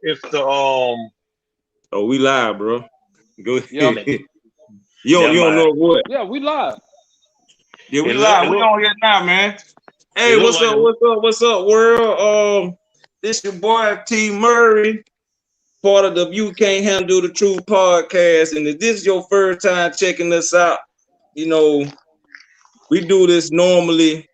if the Oh, we live, bro. Go ahead. Yeah, You don't never know what? yeah, we live. Yeah, we It look, live. it We look, on here now, man. it Hey, look what's like up? the What's up, world? This your boy T Murray, part of the You Can't Handle the Truth podcast. And if this is your first time checking us out, you know, we do this normally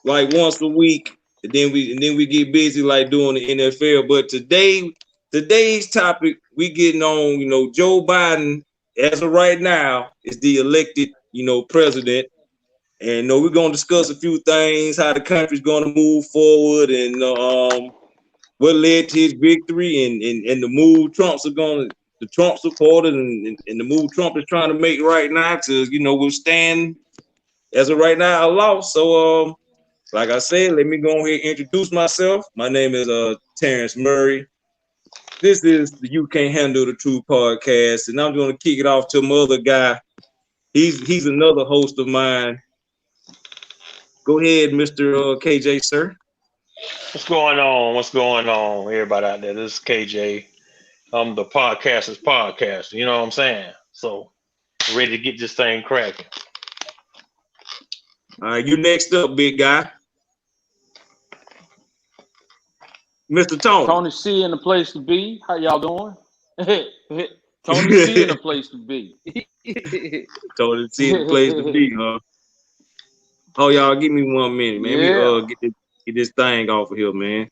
like once a week, and then we get busy like doing the NFL. But today's topic, we getting on, Joe Biden, as of right now, is the elected, president. And we're gonna discuss a few things, how the country's gonna move forward, and what led to his victory, and the move the Trump supporters, and the move Trump is trying to make right now to withstand, as of right now, a loss. So like I said, let me go ahead and introduce myself. My name is Terrence Murray. This is the You Can't Handle the Truth podcast, and I'm gonna kick it off to my other guy. He's another host of mine. Go ahead, Mr. KJ, sir. what's going on? What's going on, everybody out there? This is KJ. I'm the podcaster's podcaster. You know what I'm saying? So ready to get this thing cracking. All right, you next up, big guy, Mr. Tony. Tony C in the place to be. How y'all doing? Tony C in the place to be. Tony C, the place to be, huh? Oh, y'all, give me 1 minute, man. Yeah. Get this thing off of here, man.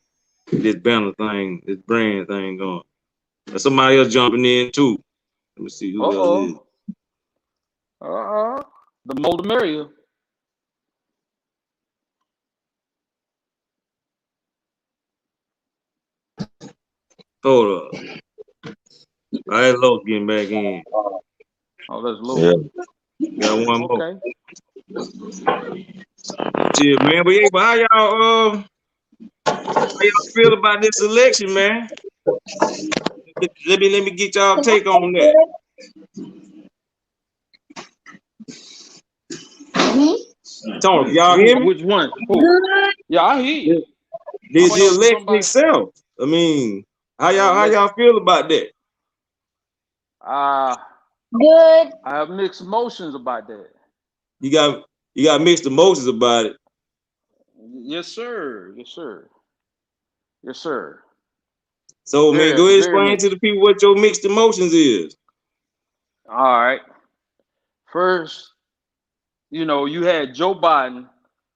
Get this banner thing, this brand thing going. There's somebody else jumping in too. Let me see who else is. The more the merrier. Hold up. All right, Lowe's getting back in. Oh, that's low. Yeah. Got one more. Okay. Shit, man. But how y'all feel about this election, man? Let me get y'all take on that. Tony, y'all hear me? Which one? Who? Yeah, I hear you. The election itself. I mean, how y'all feel about that? Good. I have mixed emotions about that. You got mixed emotions about it. Yes, sir. Yes, sir. Yes, sir. So, man, go ahead and explain to the people what your mixed emotions is. All right. First, you had Joe Biden,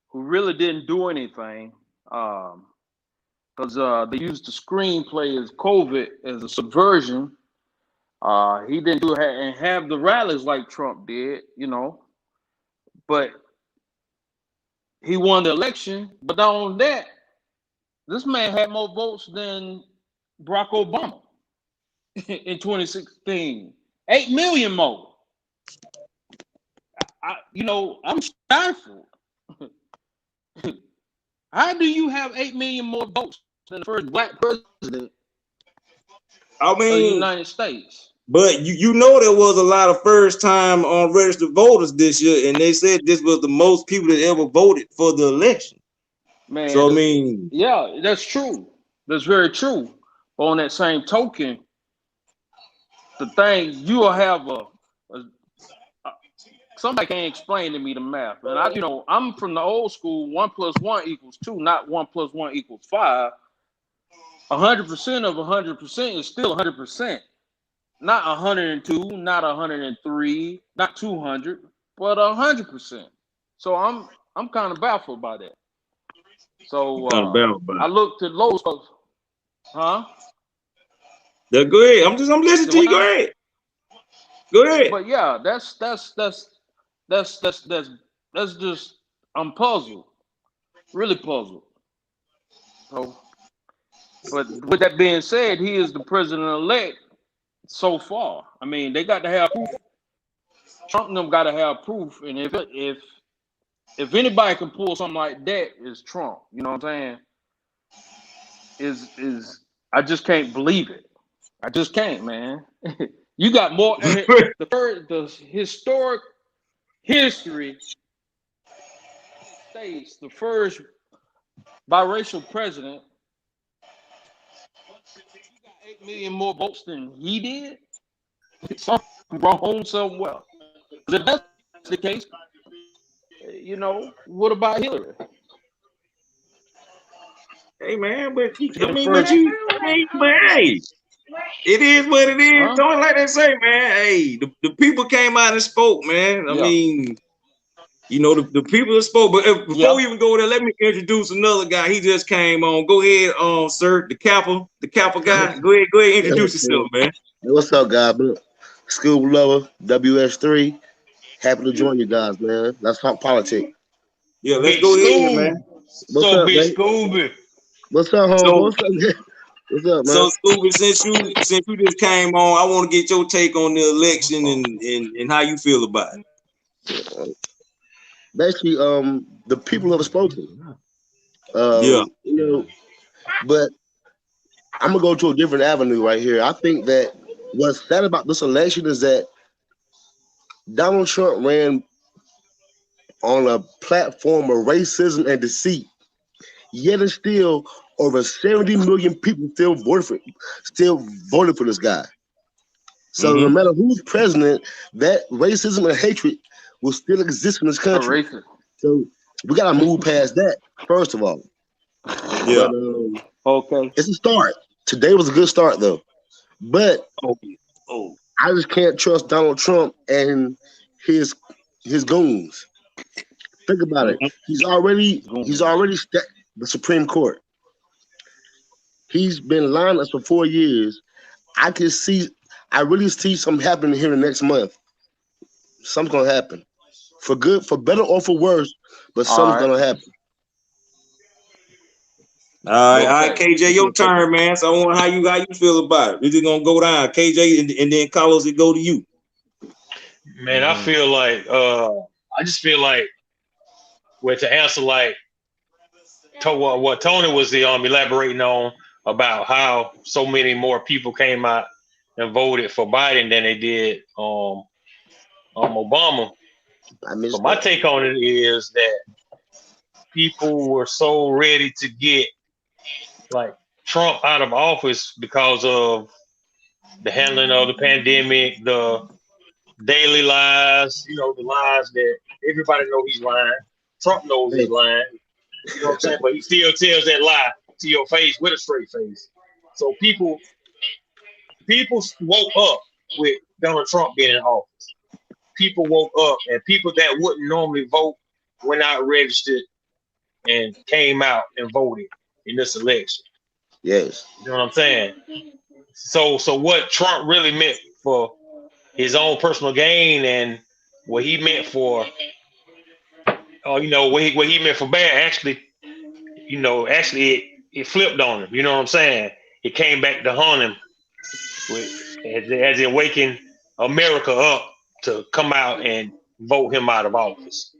who really didn't do anything, because they used the screenplay as COVID as a subversion. He didn't do and have the rallies like Trump did, but he won the election. But not only that, this man had more votes than Barack Obama in 2016. 8 million more. I'm stifled. How do you have 8 million more votes than the first black president of the United States? But you know there was a lot of first time registered voters this year, and they said this was the most people that ever voted for the election. Man, so I mean, yeah, that's true. That's very true. But on that same token, the thing you will have somebody can't explain to me the math, and I'm from the old school. 1 + 1 = 2, not 1 + 1 = 5. 100% of 100% is still 100%. Not 102, not 103, not 200, but 100%. So I'm kind of baffled by that. So I looked at low stuff, huh? Yeah, go ahead. I'm listening to you. Go ahead. Go ahead. But yeah, that's just I'm puzzled, really puzzled. So, but with that being said, he is the president-elect so far. I mean, they got to have proof. Trump and them got to have proof, and if anybody can pull something like that, it's Trump. You know what I'm saying? Is I just can't believe it. I just can't, man. You got more. The historic history states the first biracial president 8 million more votes than he did. Something wrong somewhere. If that's the case, what about Hillary? Hey man, but I Getting mean, further. but hey, it is what it is. Huh? Don't like they say, man. Hey, the people came out and spoke, man. I Yeah. mean, the people that spoke. But before Yeah. we even go there, let me introduce another guy. He just came on. Go ahead, sir, the Kappa guy. Go ahead, introduce yourself, man. Hey, what's up, guys? School lover, WS3. Happy to join you guys, man. Let's talk politics. Yeah, let's Big go ahead, man. Scoob. What's So up, big man? Scooby. What's up, homeboy? So, What's up? What's up, man? so Scooby, since you just came on, I want to get your take on the election and how you feel about it. Basically, the people have spoken. Yeah. But I'm gonna go to a different avenue right here. I think that what's sad about this election is that Donald Trump ran on a platform of racism and deceit. Yet and still, over 70 million people still voted for this guy. So no matter who's president, that racism and hatred will still exist in this country. Racist. So we gotta move past that, first of all. Yeah. But Okay. it's a start. Today was a good start though. But I just can't trust Donald Trump and his goons. Think about it. He's already stacked the Supreme Court. He's been lying to us for 4 years. I really see something happening here in the next month. Something's gonna happen. For good, for better or for worse, but something's gonna happen. All right, KJ, your turn, man. So I want how you feel about it. We're just gonna go down, KJ, and then Carlos, it go to you. Man, I feel like I just feel like to answer like what Tony was elaborating on about how so many more people came out and voted for Biden than they did Obama. So my take on it is that people were so ready to get like Trump out of office because of the handling of the pandemic, the daily lies, the lies that everybody know he's lying. Trump knows he's lying. You know what I'm saying? But he still tells that lie to your face with a straight face. So people woke up with Donald Trump being in office. People woke up, and people that wouldn't normally vote went out registered and came out and voted in this election. Yes. You know what I'm saying? So what Trump really meant for his own personal gain and what he meant for, what he meant for bad, actually, it flipped on him. You know what I'm saying? It came back to haunt him as it wakened America up to come out and vote him out of office.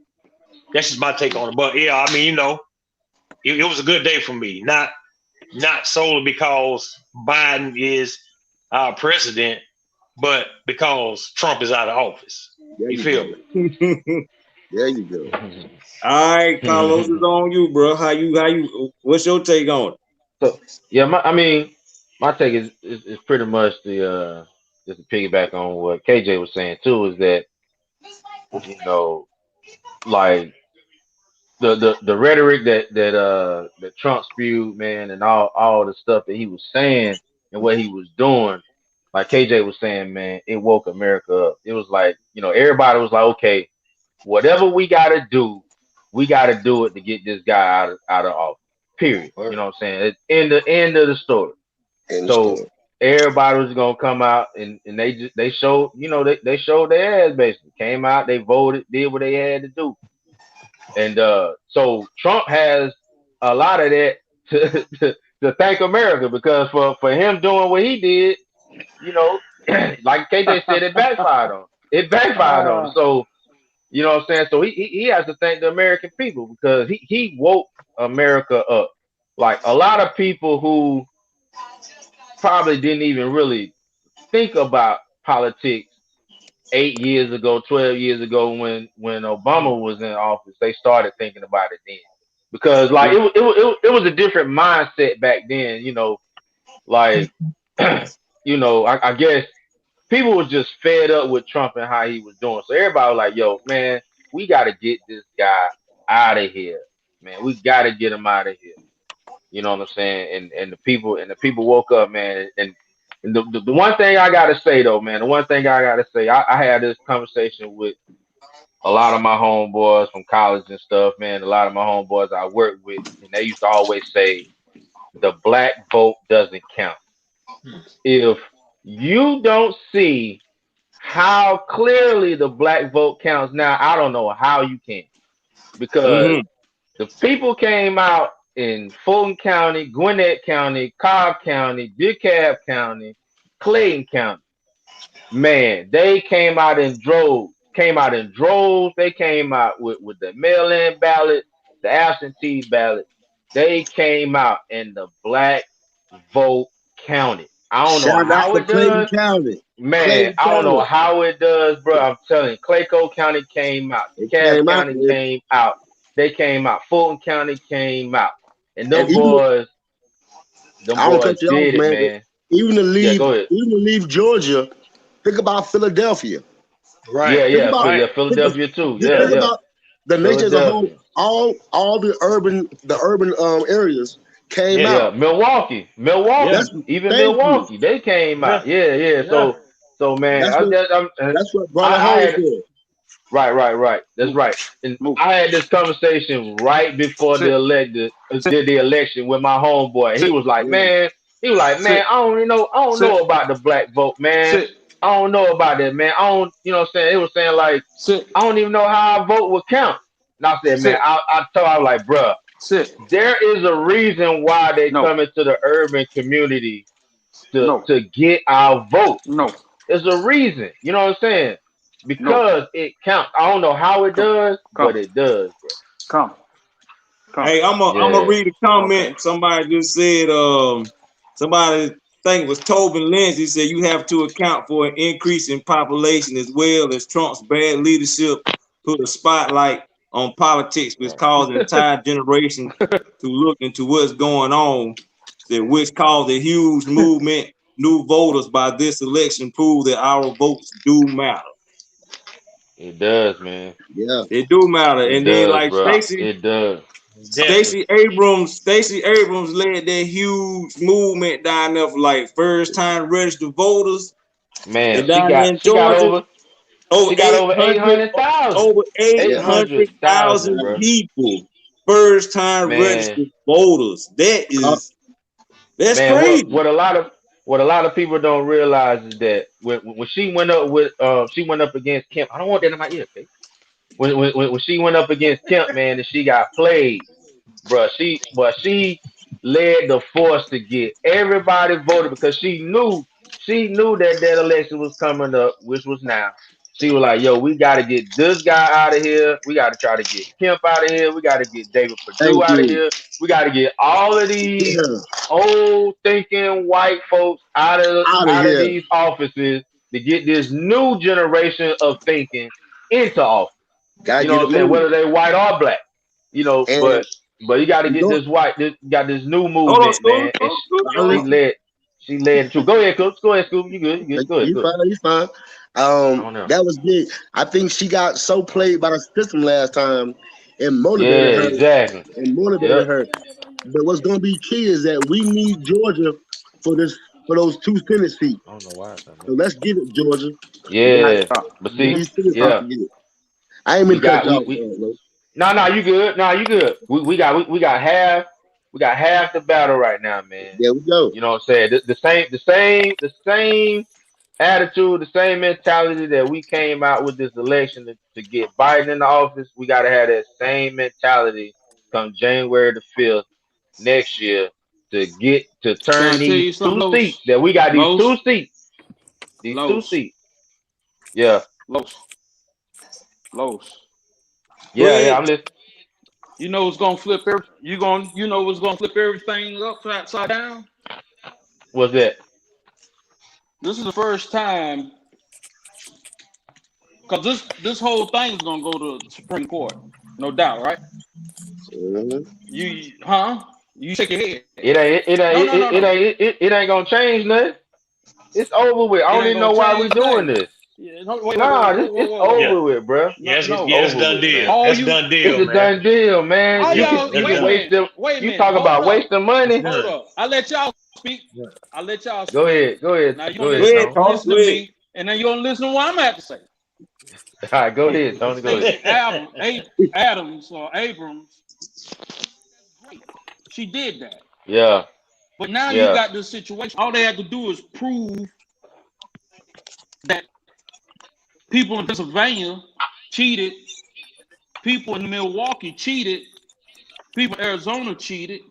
That's just my take on it. But yeah, I mean, it was a good day for me. Not solely because Biden is our president, but because Trump is out of office. You feel me? There you go. All right, Carlos, it's on you, bro. How you? What's your take on it? So yeah, my take is pretty much just to piggyback on what KJ was saying too, is that like the rhetoric that Trump spewed, man, and all the stuff that he was saying and what he was doing, like KJ was saying, man, it woke America up. It was like, everybody was like, okay, whatever we gotta do it to get this guy out of office. Period. You know what I'm saying? It's the end of the story. Everybody was gonna come out and they showed, they showed their ass basically. Came out, they voted, did what they had to do. And so Trump has a lot of that to thank America, because for him doing what he did, like KJ said, it backfired on him. It backfired on him. So, you know what I'm saying? So he has to thank the American people, because he woke America up. Like a lot of people who probably didn't even really think about politics 8 years ago, 12 years ago, when Obama was in office, they started thinking about it then, because like it was a different mindset back then. Like you know, I guess people was just fed up with Trump and how he was doing. So everybody was like, yo, man, we got to get this guy out of here, man. We got to get him out of here. You know what I'm saying? And the people woke up, man. And the one thing I got to say, though, man, the one thing I got to say, I had this conversation with a lot of my homeboys from college and stuff, man. A lot of my homeboys I worked with, and they used to always say, the black vote doesn't count. If you don't see how clearly the black vote counts now, I don't know how you can. Because the people came out in Fulton County, Gwinnett County, Cobb County, DeKalb County, Clayton County. Man, they came out in droves. They came out with the mail-in ballot, the absentee ballot. They came out and the black vote counted. I don't know Shout out how to it Clayton does. County. Man, Clayton I don't know County. how it does, bro. I'm telling you, Clayco County came out. It DeKalb came out, County came out. They came out. Fulton County came out. And them and even boys I don't cut you off, did it, man. man. Even to Yeah, go ahead. leave Georgia, think about Philadelphia. Right. Yeah, Right. Philadelphia too. Just Yeah, think about the nation as a whole. Philadelphia. All the urban areas came out. Yeah, Milwaukee, That's even thank you. Milwaukee, they came Yeah. out. Yeah. Yeah. So man, That's what brought it I home had for. right. That's right. And Move. I had this conversation right before Sit. did the election with my homeboy. He was like, Yeah. man, Sit. I don't know about the black vote, man. Sit. I don't know about that, man. I don't, you know what I'm saying? It was saying like, Sit. I don't even know how I vote would count. And I said, man, Sit. I was like, bruh, Sit. there is a reason why they No. come into the urban community No. to get our vote. No. There's a reason. You know what I'm saying? Because it counts. I don't know how it does, but it does, bro. Come. Hey, I'm gonna read a comment. Somebody just said, somebody think it was Tobin Lynch. He said you have to account for an increase in population as well as Trump's bad leadership put a spotlight on politics, which caused an entire generation to look into what's going on, which caused a huge movement. New voters by this election prove that our votes do matter. It does, man. Yeah. It do matter. It And does, then like bro. It does. Stacey Abrams led that huge movement down there for like first time registered voters. Man, she got over 800,000. Over 800,000 bro. people. First time registered voters. That's man, crazy. What a lot of people don't realize is that when she went up against Kemp, I don't want that in my ear, okay? When she went up against Kemp, man, and she got played, bro. She led the force to get everybody voted because she knew that election was coming up, which was now. She was like, yo, we got to get this guy out of here. We got to try to get Kemp out of here. We got to get David Perdue out of here. We got to get all of these old thinking white folks out of these offices to get this new generation of thinking into office. You know what I'm saying? Whether they white or black. You know, but you got to get this new movement, man. And she led to. Go ahead, Coach. Go ahead, Scoop. You good? You good? You fine. That was big. I think she got so played by the system last time and motivated her. Exactly. And motivated her. But what's gonna be key is that we need Georgia for those 2 Senate seats. I don't know why. So let's get it, Georgia. Yeah. But see, I ain't been cut off. No, you good. No, you good. We got half the battle right now, man. There we go. You know what I'm saying? The same attitude, the same mentality that we came out with this election to get Biden in the office. We got to have that same mentality come January the 5th next year to turn these 2 seats that we got. These 2 seats. These 2 seats. Yeah. Los. Yeah, I'm listening. You know what's gonna flip what's gonna flip everything upside down? What's that? This is the first time, because this whole thing is gonna go to the Supreme Court, no doubt, right? Mm-hmm. You shake your head. It ain't gonna change nothing. It's over with. I It don't ain't even know gonna why we change doing nothing. this. Yeah, no, wait, Nah, it's Yeah. over with, bro. Yes, No. yeah, that's Over done with, deal. man. All That's you, done It's deal, a man. done deal, man. all Yeah, You y'all, that's wait a can done. waste minute, them. wait a You minute, talk hold about up, wasting It's money. hold done. up. I let y'all speak. I let y'all Go speak. ahead, go ahead, Now you go gonna ahead, Go ahead, Tony. Tony. listen Go to ahead. me, and then you gonna listen to what I'm at to say. All right, go ahead, Tony. Go ahead. Stacey Adams or Abrams, great. She did that. Yeah, But now you yeah. got this situation. All they had to do is prove that people in Pennsylvania cheated, people in Milwaukee cheated, people in Arizona cheated,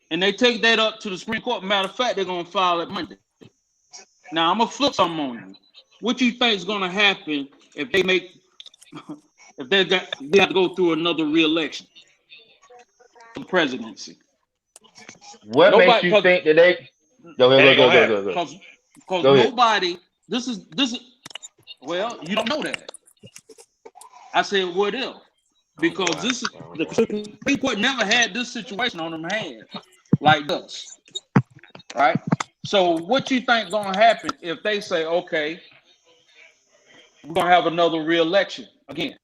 and they take that up to the Supreme Court. Matter of fact, they're gonna file it Monday. Now I'm gonna flip something on you. What you think is gonna happen if they make if they have to go through another re-election for the presidency? What makes Nobody, you think that they? Go It ahead, ain't go, gonna go, happen. go, go, go. because Go ahead. nobody. This is well, you don't know that. I said what if? I don't know Because why. this is I don't the know. Supreme Court never had this situation on them hands like this, right? So what you think gonna happen if they say, okay, we're gonna have another re-election again?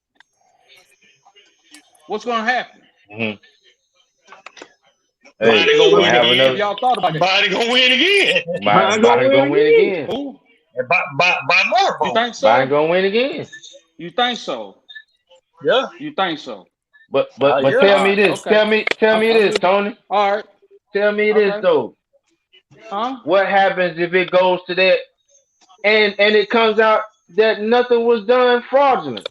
What's gonna happen? Mhm. Hey, Biden Who? gonna gonna win have Have another. again. y'all thought about that? Biden gonna win again. Mine gonna Biden win gonna win again. again. Who? And by more You vote. think Biden so? gonna win again. You think so? Yeah. You think so? But Yeah. tell All me right. this. Okay. Tell me I'm this, listening. Tony. All right. Tell me this Okay. though. Huh? What happens if it goes to that and it comes out that nothing was done fraudulent?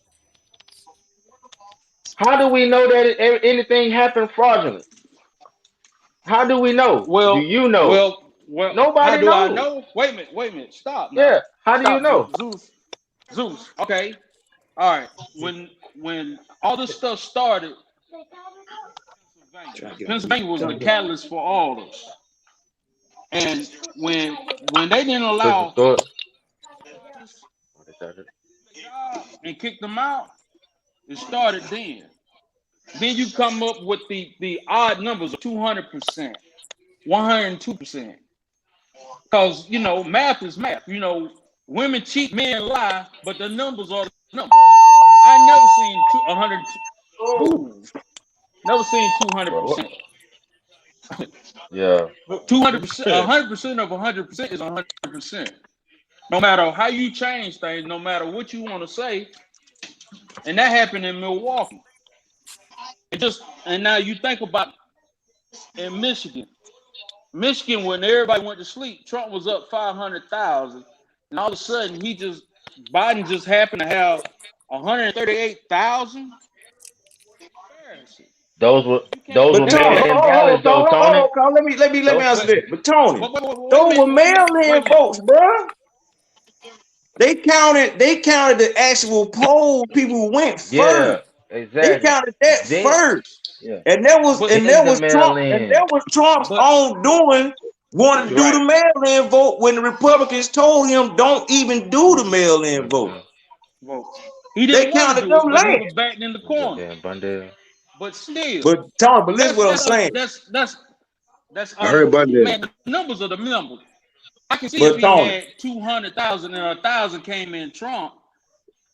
How do we know that anything happened fraudulent? How do we know? Do Well, you know? well. How Nobody do I knows. know? Wait a minute. Wait a minute. Stop now. Yeah. How do you Stop, know? Zeus. Okay. All right. When all this stuff started, Pennsylvania was the catalyst for all this. And when they didn't Push the allow store. job and kicked them out, it started then. Then you come up with the odd numbers of 200%, 102%. Because math is math. Women cheat, men lie, but the numbers are the numbers. I never seen 100. Ooh, never seen 200%. Yeah. 200%, 100% of 100% is 100%. No matter how you change things, no matter what you want to say, and that happened in Milwaukee. And now you think about in Michigan. Michigan, when everybody went to sleep, Trump was up 500,000, and all of a sudden Biden just happened to have 138,000. Those were You can't. those But were That's Tony, that. mail-in hold on, ballots, though, Tony. Tony. Let me Those, answer But that. But Tony, wait a those were minute. Wait a minute. Wait mail-in a minute. votes, bro. They counted the actual poll people who went yeah, first. They exactly. counted that Then first. yeah, And that was But and then that the was Trump, and mail-in. that was Trump's but own doing, wanted to do right. the mail-in vote when the Republicans told him don't even do the mail-in vote. Mm-hmm. Well, he They didn't want to counted do them it, but he late. was backed in the corner. Goddamn Bundell. But still, But Tony, but listen that's what I'm that's saying. that's I heard about that. man. The numbers are the numbers. I can see if But he Tony, had 200,000 and 1,000 came in Trump,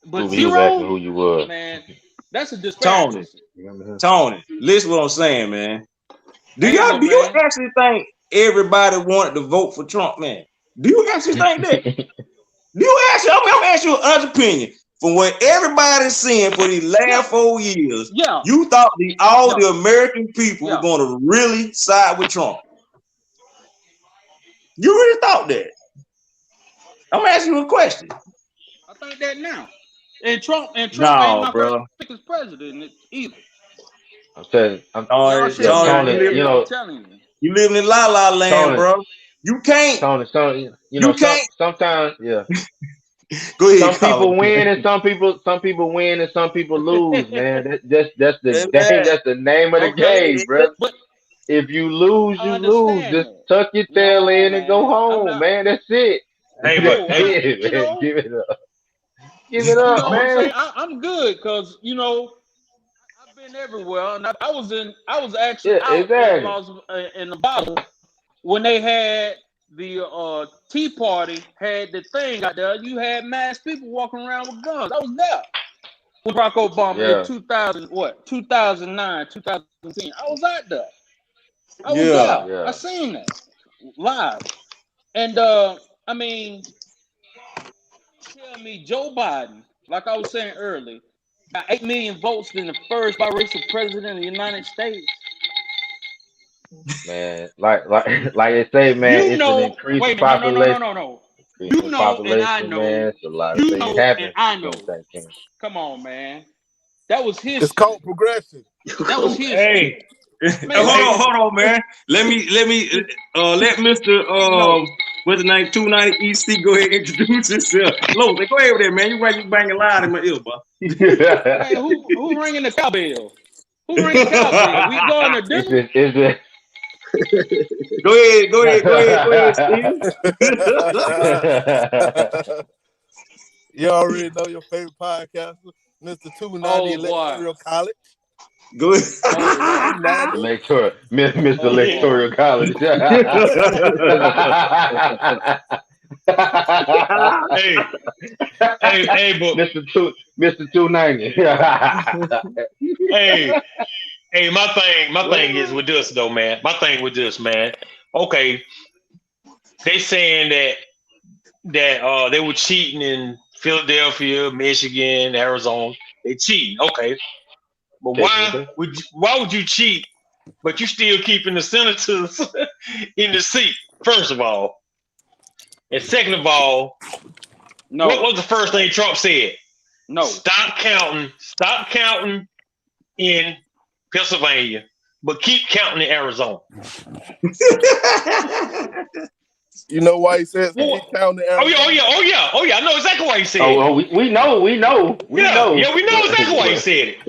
but He was acting zero, who you were. man, that's a Tony, discrepancy. Remember him? Tony, listen what I'm saying, man. Do Ain't it y'all though, do you man? actually think everybody wanted to vote for Trump, man? Do you actually think that? Do you actually? I'm asking you an honest opinion. From what everybody's seeing for these Yeah, last 4 years, yeah, you thought all yeah, the American people were yeah. going to really side with Trump. You really thought that? I'm asking you a question. I think that now. And Trump ain't No, my first bro. pick as president either. I'm telling. Y'all Tony, Yeah, shake your Tony, Tony. head, You but I'm know, telling you. you living in la la land, Tony. bro. You can't. Tony. You know, You can't. sometimes, yeah. Go ahead, Some Colin. people win and some people win and some people lose, man. That's the Hey, game. man. That's the name of the Okay, game, brother. but If you lose, I you lose. understand Just that. tuck your tail No, in and go man, I'm home, not. man. That's it. Hey, That's but No, it, man. Give it up. Give it you up, know what I'm man. saying. I'm good because I've been everywhere, and I was actually Yeah, out in exactly. in Nevada when they had the Tea Party had the thing out there. You had masked people walking around with guns. I was there with Barack Obama in 2009, 2010. I was out there. I was there. Yeah. I seen that live. And I mean, tell me Joe Biden, like I was saying earlier, got 8 million votes in the first biracial president of the United States. Man, like they say, man, You it's know, an increasing wait a minute, population. no. Increasing You know, and I population, know. man. It's a lot of You things know, happening. and I know. Come on, man. That was history. It's called progression. That was history. Hey, hold on, man. Let Mr. What's the name? 290 EC go ahead and introduce himself. Look, go ahead with that, man. You banging loud in my ear, boy. Man, who ringing the cowbell? Who ringing the cowbell? We going to dinner? Is it? Go ahead, Steve. You already know your favorite podcaster, Mr. 290 Electoral College. Go ahead. Mr. Electoral College. Hey, but Mr. 290. hey, my thing is with this though, man. My thing with this, man. Okay, they saying that they were cheating in Philadelphia, Michigan, Arizona. They cheating, okay. But why would you cheat? But you still keeping the senators in the seat? First of all, and second of all, no. What was the first thing Trump said? No. Stop counting in Pennsylvania, but keep counting in Arizona. You know why he says keep counting in Arizona? Oh yeah. I know exactly why he said it. Oh, we know. We know exactly why he said it.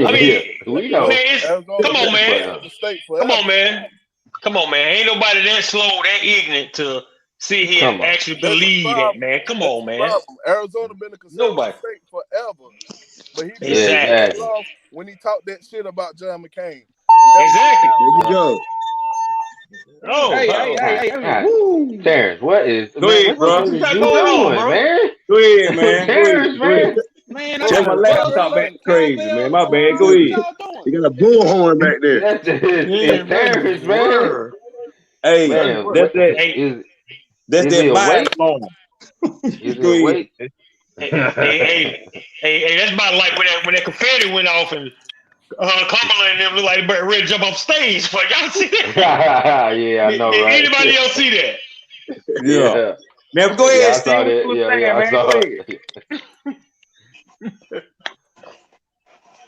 I mean, we know. Man, Come on, man. Ain't nobody that slow, that ignorant to sit here and actually believe that, man. Come on, man. Arizona been a conservative state forever. But he exactly off when he talked that shit about John McCain. Exactly. There you go. Oh, hey. Terrence, what is Go ahead, bro. What is you doing, man? Go ahead, man. Terrence, man. Man, check my laptop back crazy, man. My bad. Go ahead. You got a bullhorn back there. That's Terrence, man. Hey, man, that's that weight? Is it weight? Hey, that's about like when that confetti went off and Cumberland and them look like they're ready to jump off stage. But y'all see that? Yeah, I know, right? Anybody else see that? Yeah. Man, go ahead, I saw that.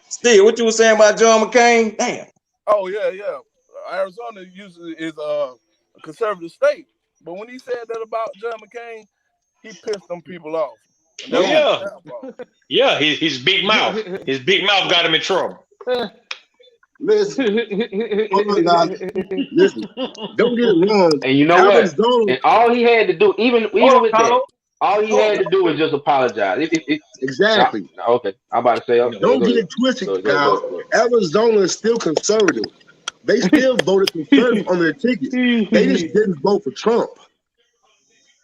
Steve, what you were saying about John McCain? Damn. Oh yeah. Arizona usually is a conservative state, but when he said that about John McCain, he pissed them people off. Yeah, his big mouth. His big mouth got him in trouble. Listen, oh my God, listen. Don't get it wrong. And you know what? And all he had to do, even with that, all he had to do was just apologize. Exactly. Okay, I'm about to say. Don't get it twisted, Kyle. Arizona is still conservative. They still voted conservative on their tickets. They just didn't vote for Trump.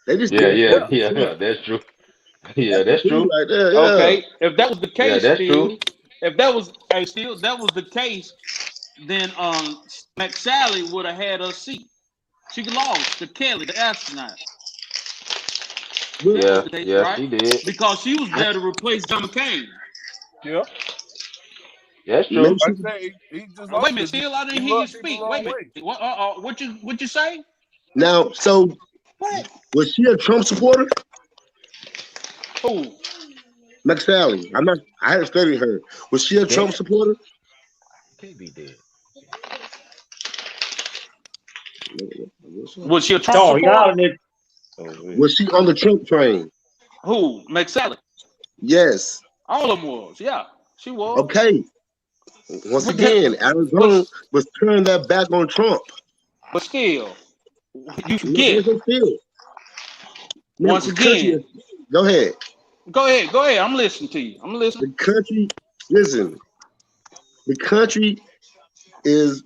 They just yeah. That's true. Yeah, that's true. Right there, yeah. Okay, if that was the case, that's true. If that was the case, then McSally would have had her seat. She lost to Kelly, the astronaut. Yeah, right? She did. Because she was there to replace John McCain. Yeah. That's true. Wait a minute, still I didn't hear you speak. Wait a minute. What you say? Now, so what? Was she a Trump supporter? Who? McSally. I haven't studied her. Was she a Trump supporter? Can't be dead. Was she a Trump supporter? Was she on the Trump train? Who? McSally? Yes. All of them was. Yeah, she was. Okay. Once again, Arizona was turning that back on Trump. But still, you forget. Once again. Go ahead. Go ahead. I'm listening to you. The country is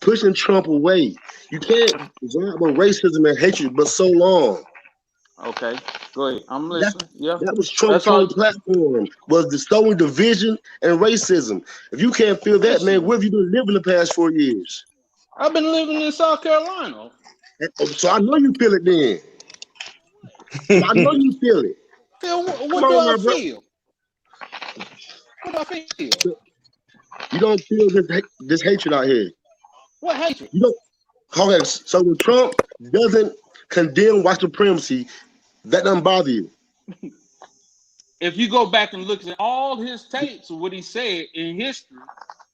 pushing Trump away. You can't vibe with racism and hatred but so long. Okay, go ahead. I'm That listening. Yeah, that was Trump's that's whole all. platform, was bestowing division and racism. If you can't feel that, man, where have you been living the past 4 years? I've been living in South Carolina. So I know you feel it then. So I know you feel it. Phil, Come what do on, I my bro. feel? What do I feel? You don't feel this hatred out here. What hatred? You don't. Okay, so when Trump doesn't condemn white supremacy, that doesn't bother you. If you go back and look at all his tapes of what he said in history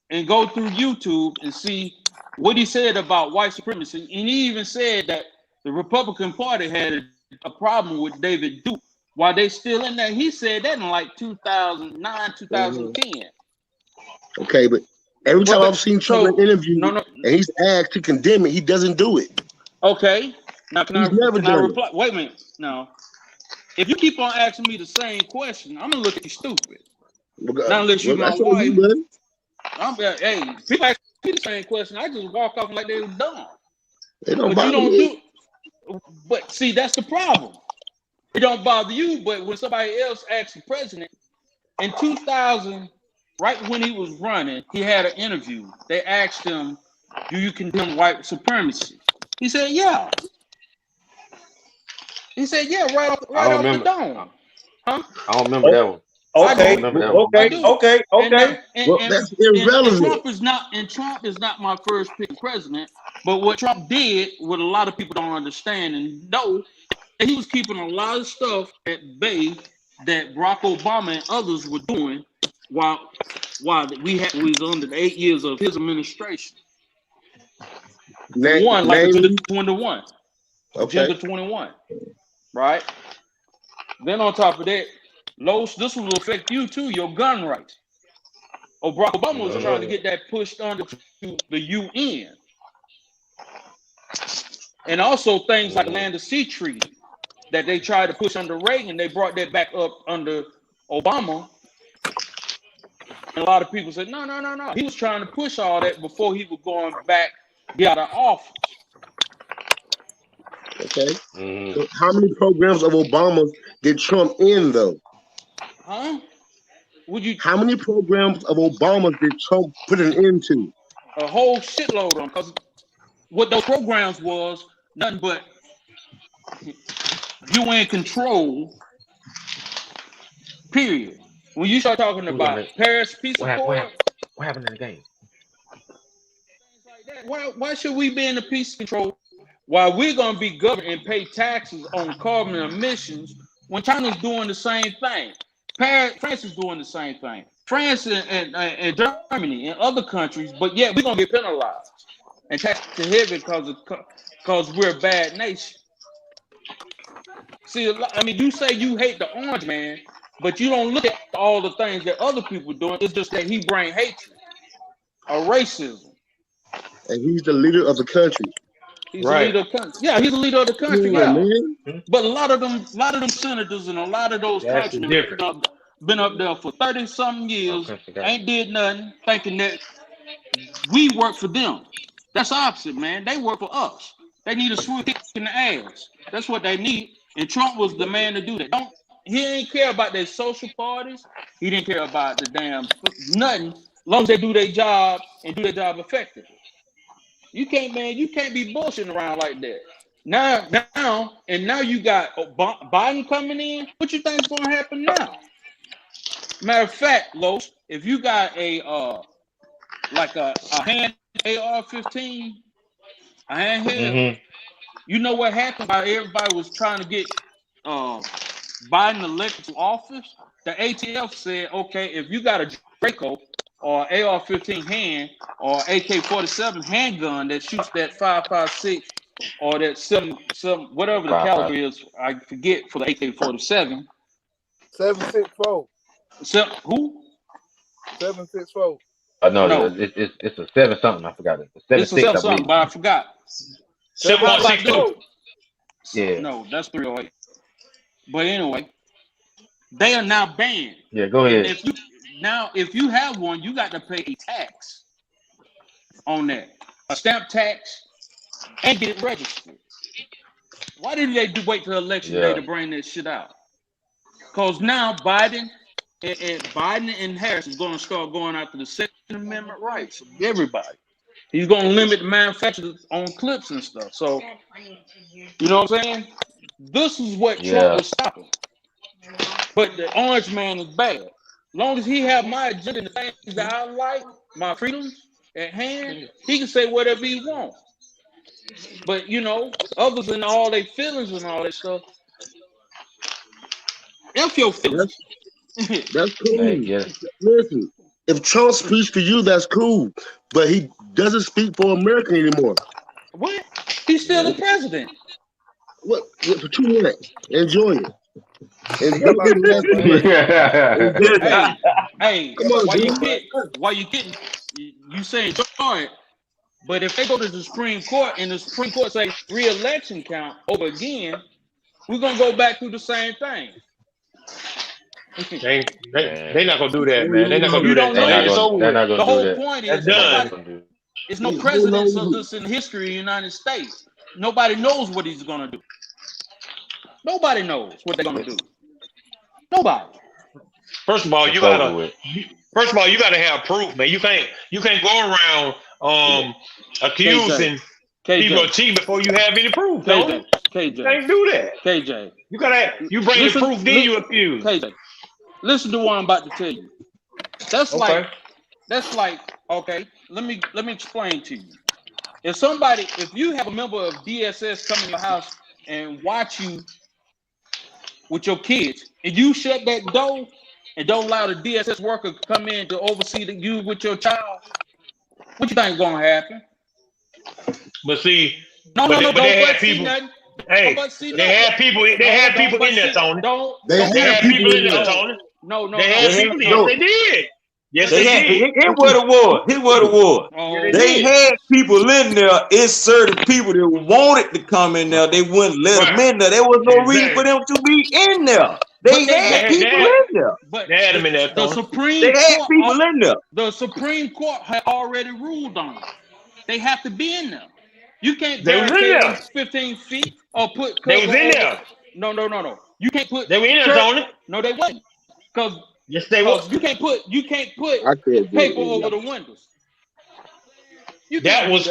and go through YouTube and see what he said about white supremacy, and he even said that the Republican Party had a problem with David Duke while they still in there. He said that in like 2009, Mhm. 2010. Okay, but every time I've seen Trump in So an interview no, and he's asked to condemn it, he doesn't do it. okay. Now He's never can I done it. reply? Wait a minute. No. If you keep on asking me the same question, I'm gonna look at you stupid. Not unless you Well, my that's on you, wife. buddy. Hey, people ask me the same question. I just walk off like they were dumb. It don't But you bother don't me. do. But see, that's the problem. It don't bother you, but when somebody else asks the president in 2000, right when he was running, he had an interview. They asked him, "Do you condemn white supremacy?" He said, "Yeah." He said, "Yeah," I right don't off the remember. dome. Huh? I don't remember that one. I I don't Okay, do. remember that one. I okay, do. okay, And okay. now, Well, that's irrelevant. Trump is not my first pick president. But what Trump did, what a lot of people don't understand and know, that he was keeping a lot of stuff at bay that Barack Obama and others were doing while we was under the 8 years of his administration. For one, like Agenda Namely, 21, okay. Agenda 21, right? Then on top of that, Los, this will affect you too, your gun rights. Barack Obama was trying to get that pushed under to the UN. And also things like the Land of Sea Treaty that they tried to push under Reagan, they brought that back up under Obama. And a lot of people said, no, no, no, no. He was trying to push all that before he was going back, get out of office. Okay. So how many programs of Obama's did Trump end, though? Huh? How many programs of Obama's did Trump put an end to? A whole shitload of them. Because what those programs was, nothing but you in control, period. When you start talking about Paris Peace Accord, What happened in the game? things like that, why should we be in the peace control while we're going to be governed and pay taxes on carbon emissions when China's doing the same thing? France is doing the same thing. France and Germany and other countries, but yet we're going to get penalized and taxed to heavy because we're a bad nation. See, I mean, you say you hate the orange man, but you don't look at all the things that other people doing. It's just that he bring hatred or racism. And he's the leader of the country. He's a leader of the country. Yeah, he's a leader of the country. Yeah, Yeah, man. but a lot of them senators and a lot of those That's the congressmen difference. been up there for 30-something years, ain't did nothing, thinking that we work for them. That's opposite, man. They work for us. They need a swift kick in the ass. That's what they need. And Trump was the man to do that. He didn't care about their social parties. He didn't care about the damn nothing. As long as they do their job and do their job effectively. You can't be bullshitting around like that. Now you got Biden coming in. What you think is going to happen now? Matter of fact, Los, if you got a hand AR-15, a handheld, you know what happened while everybody was trying to get Biden elected to office? The ATF said, okay, if you got a Draco or AR-15 hand or AK-47 handgun that shoots that 5.56 or that some whatever the caliber is, I forget, for the AK-47. 7.64. So who? 7.64. No, it's a 7 something. I forgot it. It's a 7 something, but I forgot. 7.62. Yeah. No, that's 308. But anyway, they are now banned. Yeah, go ahead. If you have one, you got to pay a tax on that, a stamp tax and get it registered. Why didn't they wait till election day to bring that shit out? Because now Biden and Harris is going to start going after the Second Amendment rights of everybody. He's going to limit the manufacturers on clips and stuff. So, you know what I'm saying? This is what Trump was stopping. But the orange man is bad. As long as he have my agenda and the things that I like, my freedoms at hand, he can say whatever he wants. But, you know, others and all their feelings and all that stuff, F your feelings. That's cool. Listen, if Trump speaks to you, that's cool. But he doesn't speak for America anymore. What? He's still the president. What for 2 minutes? Enjoy it. And hey, come on, why you kidding? You say enjoy it. But if they go to the Supreme Court and the Supreme Court say re-election count over again, we're gonna go back through the same thing. They're not gonna do that, man. They're not gonna do that. The whole point is there's no presidents of this in the history of the United States. Nobody knows what he's gonna do. Nobody knows what they're gonna do. Nobody. First of all, you gotta have proof, man. You can't go around accusing people of cheating before you have any proof. KJ. You can't do that. KJ. You bring the proof, then you accuse. KJ. Listen to what I'm about to tell you. That's like, okay, let me explain to you. If you have a member of DSS come in your house and watch you with your kids, and you shut that door and don't allow the DSS worker to come in to oversee you with your child, what you think is gonna happen? But see, they had people. Hey, they had people in there, Tony. They had people in there, Tony. No. They had people. Yes, they did. Yes, they did. Here's what it was. They had people in there. It's certain people that wanted to come in there. They wouldn't let them in there. There was no reason for them to be in there. They had people in there. But they had them in there. The Supreme Court had already ruled on it. They have to be in there. You can't barricade 15 feet or put. They was in there. No. You can't put. They were in there, Tony. No, they wasn't. Because yes, they was. You can't put paper over the windows. That was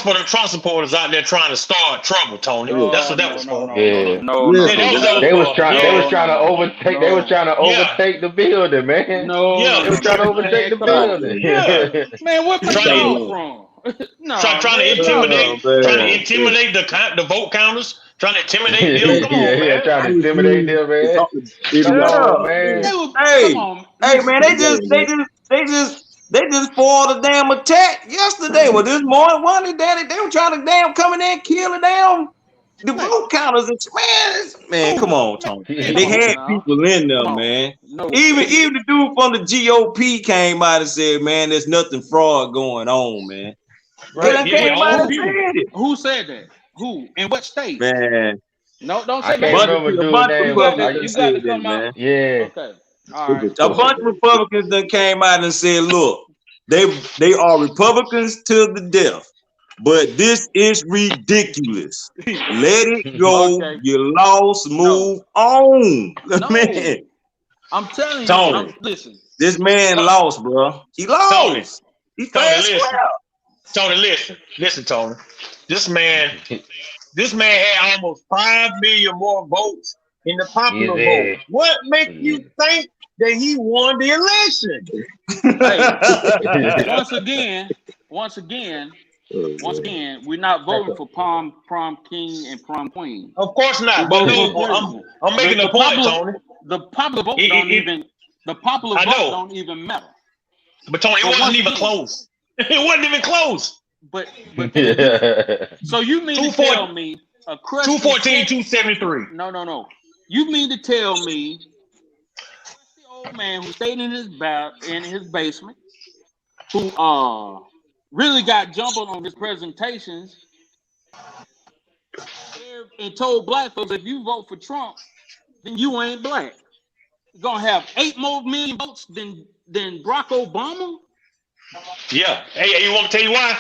for the Trump supporters out there trying to start trouble, Tony. That's what that was for. No. They was trying to overtake. They was trying to overtake the building, man. They was trying to overtake the building. Man, where did you come from? Trying to intimidate the vote counters, trying to intimidate them. Trying to intimidate them, man. Hey, man, they just foiled a damn attack yesterday. Well, this morning, they were trying to come in there and kill the vote counters. Man, come on, Tony. They had people in there, man. Even the dude from the GOP came out and said, man, there's nothing fraud going on, man. Right. Who said that? Who? In what state? Man. No, don't say that. You got to come out. Yeah. Okay. All right. A bunch of Republicans then came out and said, look, they are Republicans to the death, but this is ridiculous. Let it go. Okay. You lost. Move on. No. Man. I'm telling you. Tony, listen. This man lost, bro. He lost. Tony, listen, Tony. This man had almost 5 million more votes in the popular vote. What makes you think that he won the election? Hey, once again, we're not voting for prom king and prom queen. Of course not. But I'm making a point, Tony. The popular vote don't even matter. But Tony, it wasn't even close. It wasn't even close. But so you mean to tell me 214, 273? No. You mean to tell me the old man who stayed in his basement, who really got jumped on his presentations and told black folks, if you vote for Trump, then you ain't black. You're gonna have 8 more million votes than Barack Obama? Yeah. Hey, you want me to tell you why?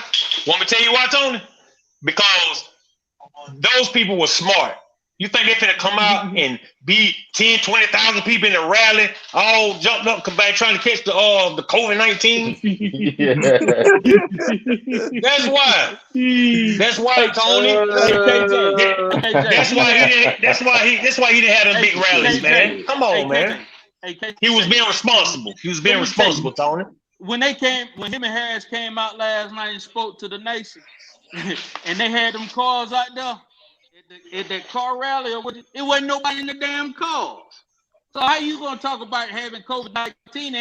Want me to tell you why, Tony? because those people were smart. You think they're finna come out and be 10, 20,000 people in the rally, all jumped up, come back trying to catch the COVID-19? That's why. That's why, Tony. That's why he didn't have them big rallies, man. Come on, man. He was being responsible. He was being responsible, Tony. When him and Harris came out last night and spoke to the nation, and they had them cars out there at that car rally, it wasn't nobody in the damn cars. So how you gonna talk about having COVID-19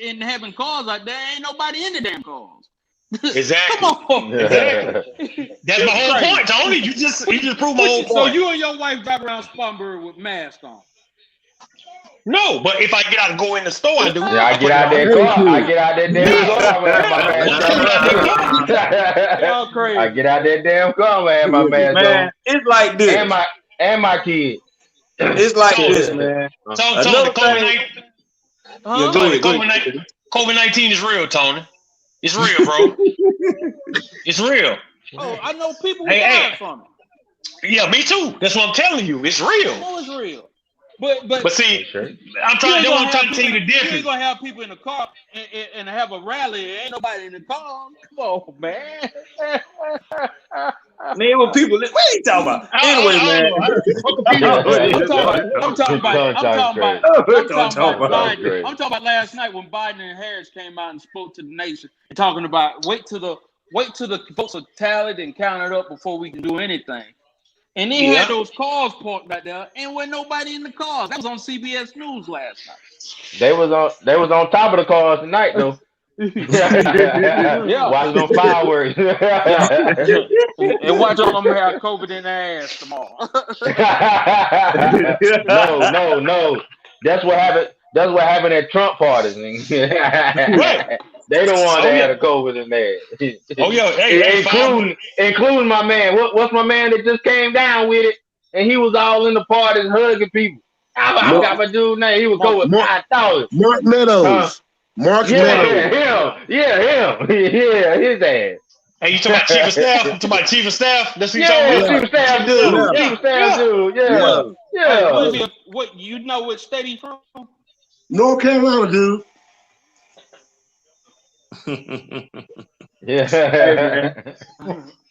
and having cars out there? Ain't nobody in the damn cars. Exactly. Come on. Exactly. That's my whole point, Tony. You just proved my whole point. So you and your wife drive around Spartanburg with masks on? No, but if I get out and go in the store, I do. Yeah, I get out that car. I get out that damn car. Y'all crazy. I get out that damn car, man. My mask on. It's like this. And my kid. It's like this, man. Tony, COVID-19 is real, Tony. It's real, bro. It's real. Oh, I know people who died from it. Yeah, me too. That's what I'm telling you. It's real. I know it's real. But see, I'm trying to tell you the difference. You ain't gonna have people in the car and have a rally. Ain't nobody in the car. Come on, man. Man, what people? What are you talking about? Anyway, man. I'm talking about last night when Biden and Harris came out and spoke to the nation, and talking about wait till the votes are tallied and counted up before we can do anything. And they had those cars parked right there, and wasn't nobody in the cars. That was on CBS News last night. They was on top of the cars tonight, though. Yeah. Watching them fireworks. And watch all them have COVID in their ass tomorrow. No. That's what happened. That's what happened at Trump parties. Right. They don't want to have the COVID in there. Oh yeah, including my man. What's my man that just came down with it, and he was all in the parties hugging people. I got my dude name. He was going 5,000. Mark Meadows. Mark Meadows. Him. Yeah, his ass. Hey, you talking about chief of staff? You talking about chief of staff? That's what you talking about? Chief of staff dude. Chief of staff dude. Yeah. What you know? What state he from? North Carolina, dude. Yeah.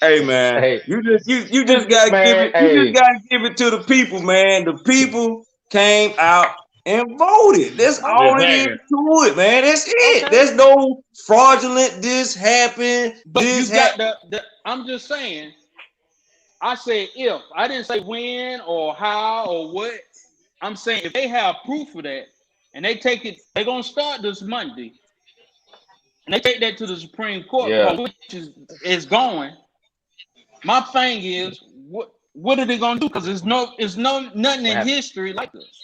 Hey man. Hey. You just gotta give it to the people, man. The people came out and voted. That's all it is to it, man. That's it. Okay. There's no fraudulent this happened. But this I'm just saying. I said if. I didn't say when or how or what. I'm saying if they have proof of that and they take it, they're gonna start this Monday. And they take that to the Supreme Court, which is going. My thing is, what are they gonna do? Because there's nothing in history like this.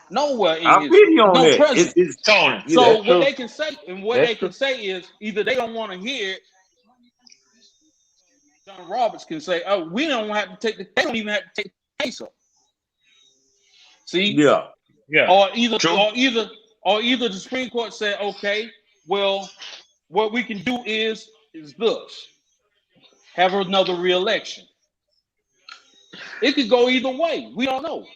Nowhere in history. No president. It's Tony. So what they can say, can say is either they don't want to hear it. John Roberts can say, "Oh, we don't have to take they don't even have to take the case up." See? Yeah. Or either the Supreme Court said, "Okay, well, what we can do is this: have another re-election." It could go either way. We don't know,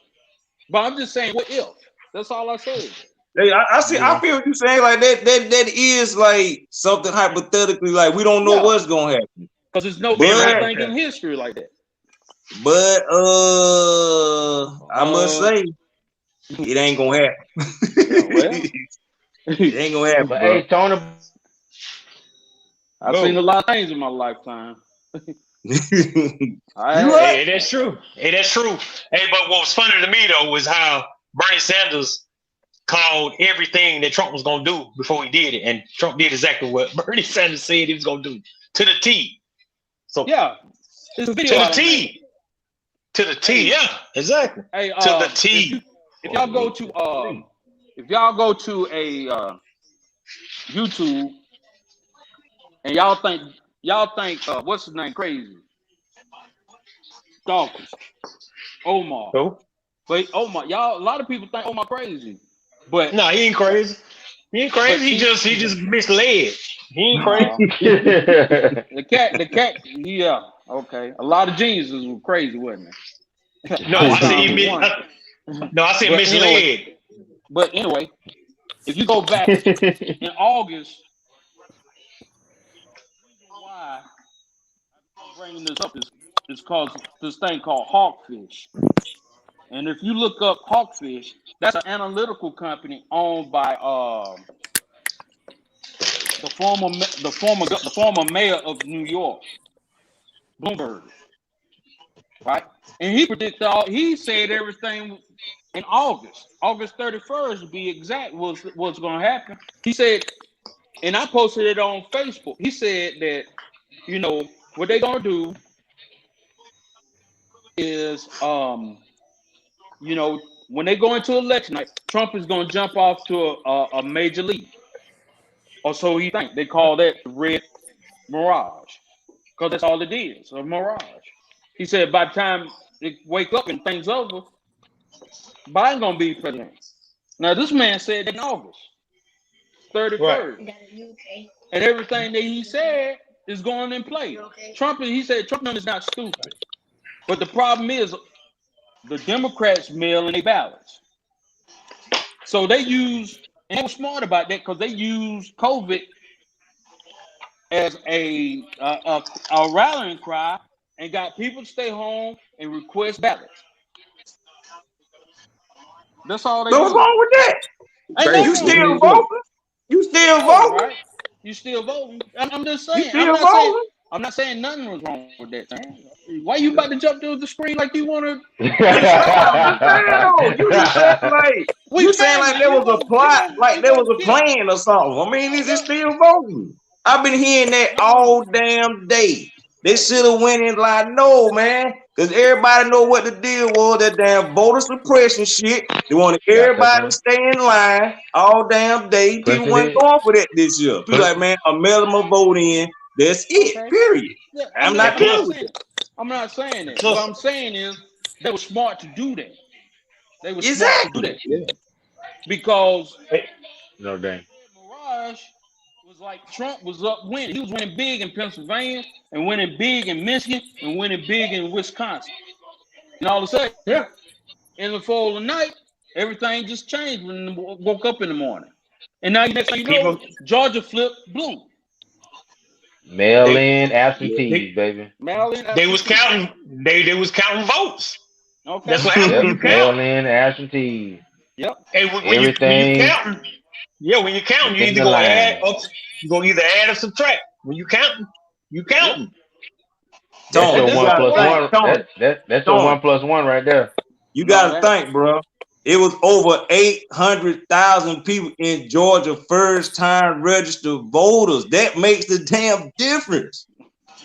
but I'm just saying, what if? That's all I said. Hey, I see. I feel what you're saying. Like that is like something hypothetically. Like we don't know what's gonna happen because there's no thing in history like that. But I must say, it ain't gonna happen. It ain't gonna happen. But hey, Tony, I've seen a lot of things in my lifetime. Hey, that's true. Hey, but what was funny to me though was how Bernie Sanders called everything that Trump was gonna do before he did it, and Trump did exactly what Bernie Sanders said he was gonna do to the T. So there's a video to the T. To the T, exactly. Hey, to the T. If y'all go to a YouTube and y'all think what's his name crazy? Dawkins. Omar. Who? But Omar, a lot of people think Omar crazy. But no, he ain't crazy. He just misled. He ain't crazy. The cat, Okay, a lot of geniuses were crazy, wasn't it? No, I said Einstein he was mis- one. No, I said But misled. anyway, if you go back in August, why I'm bringing this up is because this thing called Hawkfish. And if you look up Hawkfish, that's an analytical company owned by the former mayor of New York, Bloomberg, right? And he said everything in August 31st to be exact what's going to happen. He said, and I posted it on Facebook. He said that, what they're going to do is, when they go into election night, Trump is going to jump off to a major league. Or so he thinks. They call that the red mirage. Because that's all it is, a mirage. He said by the time they wake up and things over, Biden going to be president. Now, this man said that in August 31st. Right. And everything that he said is going in play. Okay? Trump is not stupid. But the problem is the Democrats mail in their ballots. So they were smart about that because they used COVID as a rallying cry and got people to stay home and request ballots. That's all they do. What's wrong with that? You still voting? You still voting? Right? You still voting? I'm just saying. You still voting? I'm not saying nothing was wrong with that thing. Why you about to jump to the screen like you want to? You just saying like there was a plot, like there was a plan or something. I mean, is it still voting? I've been hearing that all damn day. They should have went in like, no, man, because everybody know what the deal was. That damn voter suppression shit. They wanted everybody to stay in line all damn day. People weren't going for that this year. People like, man, I'm mailing my vote in. That's it. Okay. Period. Yeah, I'm not saying that. What I'm saying is they were smart to do that. They were smart to do that. Yeah. Because Mirage was like Trump was up winning. He was winning big in Pennsylvania and winning big in Michigan and winning big in Wisconsin. And all of a sudden, in the fall of the night, everything just changed when they woke up in the morning. And now next thing you know, Georgia flipped blue. Mail-in absentees, baby. Mail-in absentees. They was counting. They was counting votes. Okay. That's what happened when you count. Mail-in absentees. Yep. And when you counting, when you counting, you either gonna add or you gonna either add or subtract. When you counting, you counting. That's your 1 plus 1. That's your 1 plus 1 right there. You gotta think, bro. It was over 800,000 people in Georgia first-time registered voters. That makes the damn difference.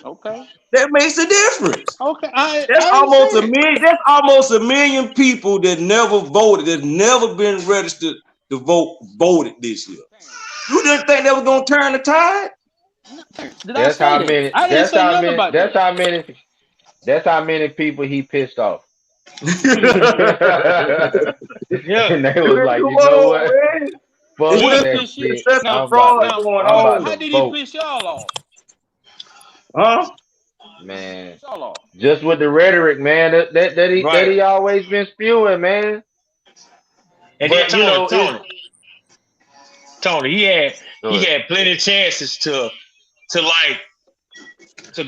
Okay. That makes a difference. Okay. That's almost a million. That's almost a million people that never voted, that never been registered to voted this year. You didn't think that was gonna turn the tide? That's how many people he pissed off. And they was like, you know what? How did he piss y'all off? Huh? Man, just with the rhetoric, man, that he always been spewing, man. And but, then Tony, he had plenty of chances to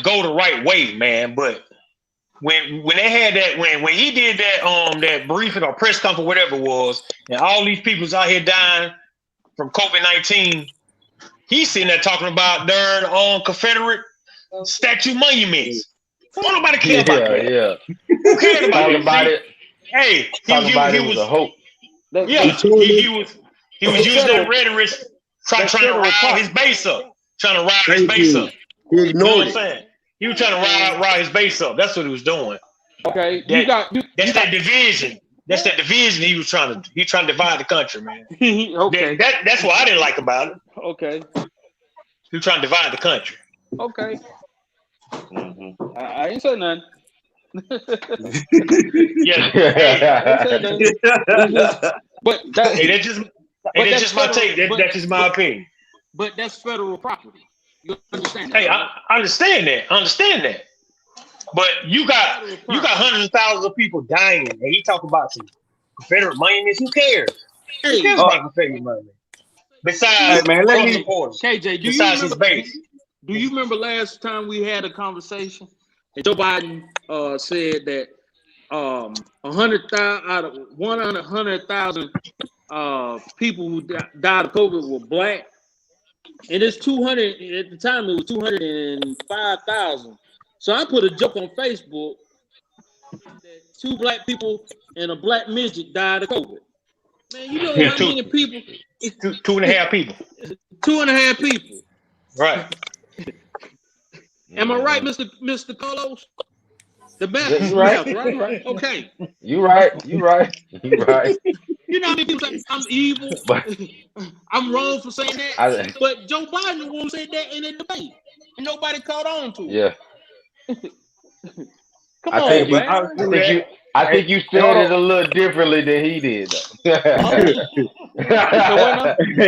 go the right way, man. But when they had that, when he did that that briefing or press conference, whatever it was, and all these people's out here dying from COVID-19, he's sitting there talking about darn Confederate statue monuments. Don't nobody care about that. Yeah. Who cared about it? Hey, he was a hope. Yeah, he was using that rhetoric, trying to rile his base up. Trying to rile his base up. He you know what I'm ignored it. saying? He was trying to rile his base up. That's what he was doing. Okay, that's that division. That's that division he was trying to divide the country, man. Okay. That's what I didn't like about it. Okay. He was trying to divide the country. Okay. I ain't say nothing. Yeah. But that's just my take. That's just my opinion. But that's federal property. You understand that? Hey, I understand that. But you got hundreds of thousands of people dying, and he talk about some Confederate monuments. Who cares? Who cares about Confederate monuments? Hey, Besides man, let Trump me. supporters, KJ, besides his base. do you remember last time we had a conversation? And Joe Biden said that 100,000 out of 100,000 people who died of COVID were black, and it's 200 at the time. It was 205,000. So I put a joke on Facebook that 2 black people and a black midget died of COVID. Man, you know how many people? 2.5 people. 2.5 people. Right. Am I right, Mr. Carlos? The best. Yeah, you right. Right. Okay. You right. You right. You know how many people say I'm evil? But I'm wrong for saying that. But Joe Biden won't say that in a debate, and nobody caught on to it. yeah, Come I on, think you. man. I think you said it a little differently than he did. Hey,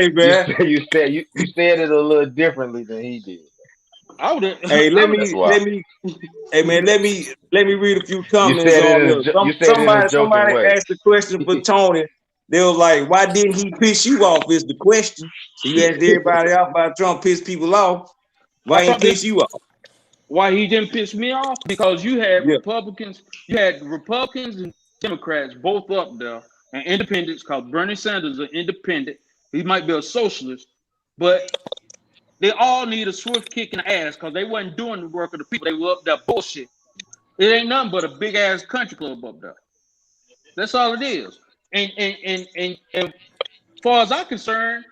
man. You said it a little differently than he did. Hey, let me. Hey, man, let me read a few comments You said it on in this. a joking Somebody way. asked the question for Tony. They was like, "Why didn't he piss you off?" Is the question. So you asked everybody out about Trump piss people off. Why ain't piss you off? Why he didn't piss me off? Because you had Yeah. Republicans and Democrats both up there, and independents. Because Bernie Sanders is an independent. He might be a socialist, but they all need a swift kick in the ass because they wasn't doing the work of the people. They were up there bullshit. It ain't nothing but a big ass country club up there. That's all it is. And as far as I'm concerned,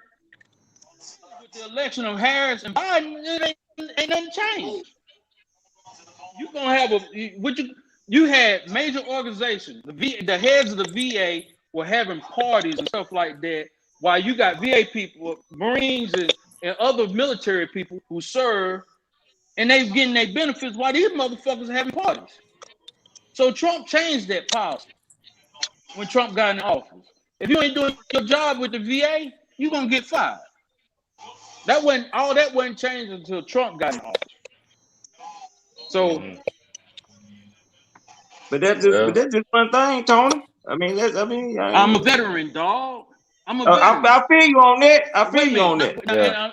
with the election of Harris and Biden, it ain't nothing changed. You're gonna have you had major organizations, the heads of the VA were having parties and stuff like that, while you got VA people, Marines and other military people who serve, and they getting their benefits while these motherfuckers are having parties. So Trump changed that policy when Trump got in office. If you ain't doing your job with the VA, you're gonna get fired. That wasn't changed until Trump got in office. So But that's just one thing, Tony. I'm a veteran, dog. I'm a veteran. I feel you on that. I feel you on that.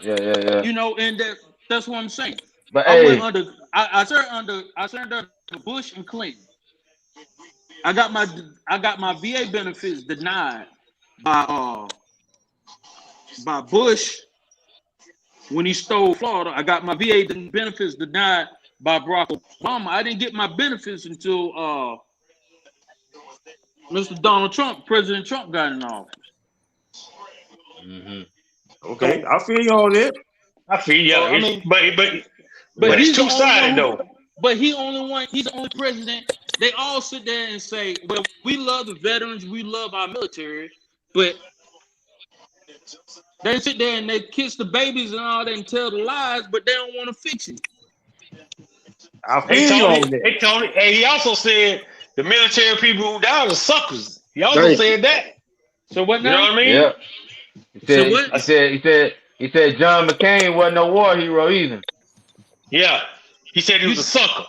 Yeah. You know, and that's what I'm saying. But I served under Bush and Clinton. I got my VA benefits denied by Bush when he stole Florida. I got my VA benefits denied by Barack Obama. I didn't get my benefits until Mr. Donald Trump, President Trump, got in office. Okay, I feel you on that. I feel you. So, I mean, but it's two-sided though. But he's the only president. They all sit there and say, well, we love the veterans, we love our military, but they sit there and they kiss the babies and all that and tell the lies, but they don't want to fix it. I feel you on that. Hey, Tony. Hey, he also said the military people who died are suckers. He also said that. So what now? You know what I mean? Yeah. He said John McCain wasn't no war hero either. Yeah. He said he was a sucker.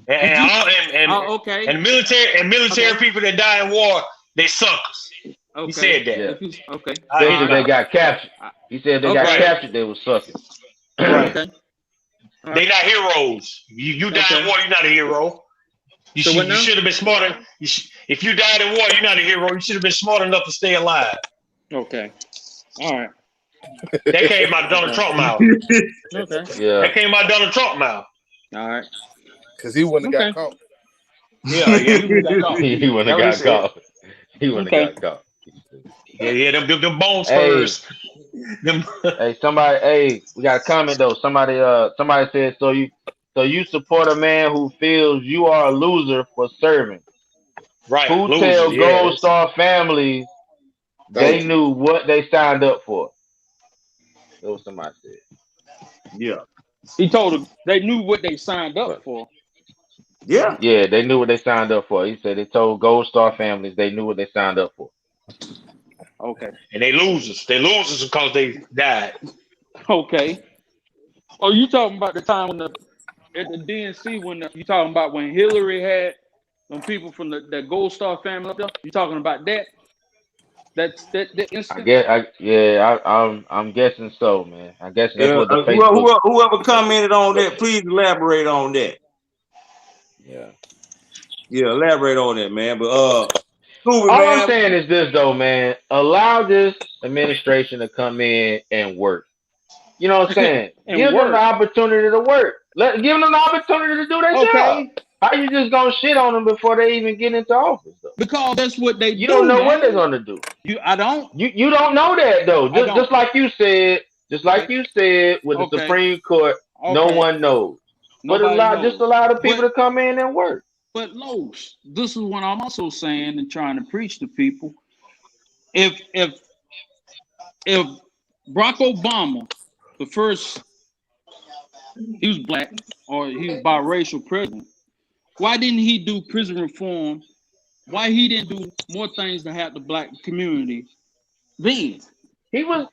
And military people that die in war, they suckers. Okay. He said that. Yeah. Okay. They got captured. He said they got captured, they were suckers. Okay. They not heroes. You die in war, you're not a hero. You should have been smarter. If you died in war, you're not a hero. You should have been smart enough to stay alive. Okay. All right. That came out of Donald Trump mouth. Okay. Yeah. That came out of Donald Trump mouth. All right. Because he wouldn't have got caught. Yeah, he wouldn't have got caught. He wouldn't have got caught. Yeah, them bone spurs. Hey, somebody, we got a comment though. Somebody said, so you support a man who feels you are a loser for serving. Right. Who tell Gold Star families they knew what they signed up for? That was somebody said. Yeah. He told them they knew what they signed up for. Yeah. Yeah, they knew what they signed up for. He said they told Gold Star families they knew what they signed up for. Okay. And they losers. They losers because they died. Okay. Oh, you talking about the time when at the DNC when you talking about when Hillary had them people from the Gold Star family up there? You talking about that? That instance? I'm guessing so, man. I'm guessing that's Yeah, what the Facebook. whoever commented on that, please elaborate on that. Yeah. Yeah, elaborate on that, man. But Scooby, All I'm man, saying is this, though, man. Allow this administration to come in and work. You know what I'm saying? And Give them the work. opportunity to work. Give them the opportunity to do their job. Okay. How you just gonna shit on them before they even get into office, though? Because that's what they You do. don't know man. what they're gonna do. I don't. You don't know that, though. I don't. Just like you said, with the Supreme Court, no one knows. Nobody knows. Just allow the people to come in and work. But Los, this is what I'm also saying and trying to preach to people. If Barack Obama, the first, he was black or he was biracial president, why didn't he do prison reform? Why he didn't do more things to help the black community then? He was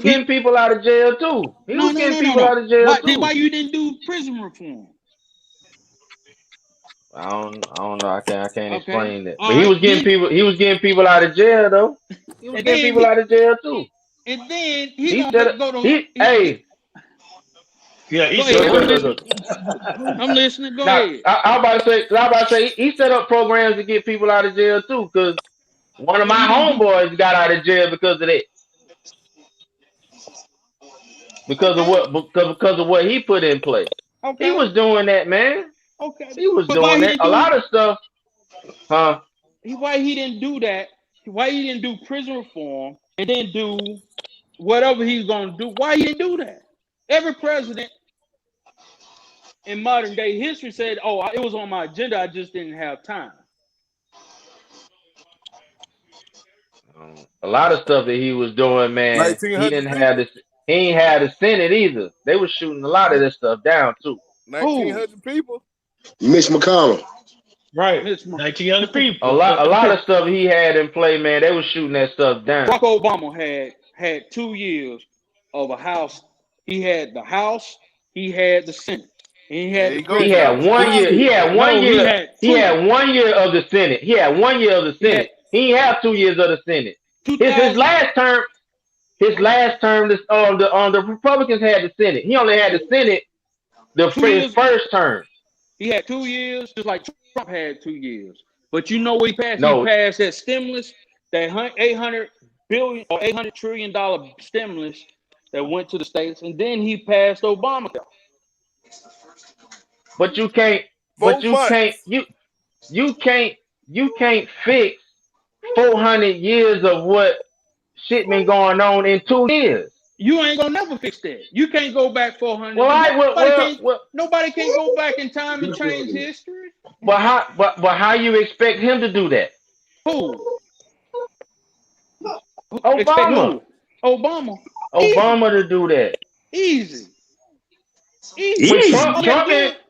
getting people out of jail too. He was getting people out of jail too. Why you didn't do prison reform? I don't know. I can't explain that. But he was getting people out of jail though. He was getting people out of jail too. And then he said, hey. Yeah, he said. I'm listening. Go ahead. I about to say he set up programs to get people out of jail too, because one of my homeboys got out of jail because of that. Because of what he put in place. Okay. He was doing that, man. Okay. He was doing that. A lot of stuff. Huh? Why he didn't do that? Why he didn't do prison reform and then do whatever he's gonna do? Why he didn't do that? Every president in modern day history said, "Oh, it was on my agenda. I just didn't have time." A lot of stuff that he was doing, man. He ain't had the Senate either. They were shooting a lot of this stuff down too. 1,900 people. Mitch McConnell. Right. 1,900 people. A lot of stuff he had in play, man. They were shooting that stuff down. Barack Obama had 2 years of a house. He had the House. He had the Senate. He had 1 year. He had 1 year. He had 1 year of the Senate. He had 1 year of the Senate. He didn't have 2 years of the Senate. His last term. The Republicans had the Senate. He only had the Senate his first term. He had 2 years, just like Trump had 2 years. But you know what he passed? No. He passed that stimulus, that $800 billion or $800 trillion stimulus that went to the states, and then he passed Obamacare. But you can't. You can't fix 400 years of what shit been going on in 2 years. You ain't gonna never fix that. You can't go back 400. Nobody can go back in time and change history. But how you expect him to do that? Who? Obama. Obama to do that. Easy.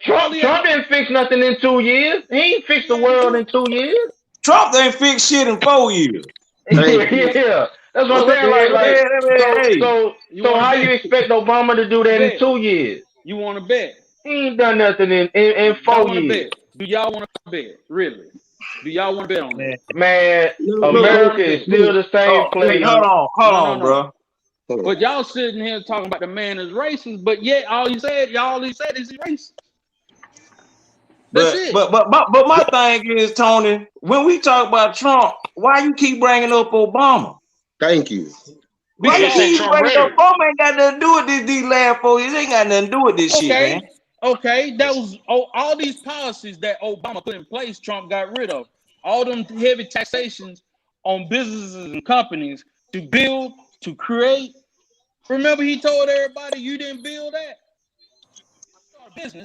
Trump didn't fix nothing in 2 years. He ain't fixed the world in 2 years. Trump ain't fixed shit in 4 years. Yeah. That's what I'm saying. So how you expect Obama to do that in 2 years? You want to bet? He ain't done nothing in 4 years. Do y'all want to bet? Really? Do y'all want to bet on that? Man, America is still the same place. Hold on, bro. But y'all sitting here talking about the man is racist, but yet all he said is he's racist. That's it. But my thing is, Tony, when we talk about Trump, why you keep bringing up Obama? Thank you. Why you keep bringing up Obama? Ain't got nothing to do with these last 4 years. Ain't got nothing to do with this shit, man. Okay, that was all these policies that Obama put in place. Trump got rid of all them heavy taxations on businesses and companies to build, to create. Remember, he told everybody, "You didn't build that."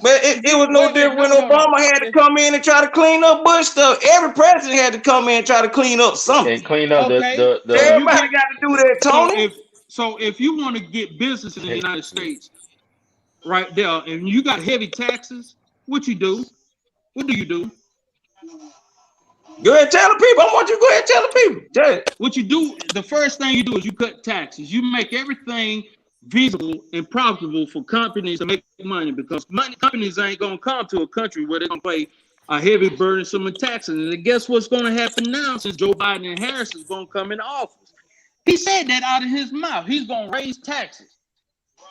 But it was no different when Obama had to come in and try to clean up Bush stuff. Every president had to come in and try to clean up something. And clean up the everybody got to do that, Tony. So if you want to get businesses in the United States right there, and you got heavy taxes, what you do? What do you do? Go ahead and tell the people. I want you to go ahead and tell the people. What you do, the first thing you do is you cut taxes. You make everything feasible and profitable for companies to make money because companies ain't gonna come to a country where they're gonna pay a heavy burdensome of taxes. And guess what's gonna happen now since Joe Biden and Harris is gonna come into office? He said that out of his mouth. He's gonna raise taxes.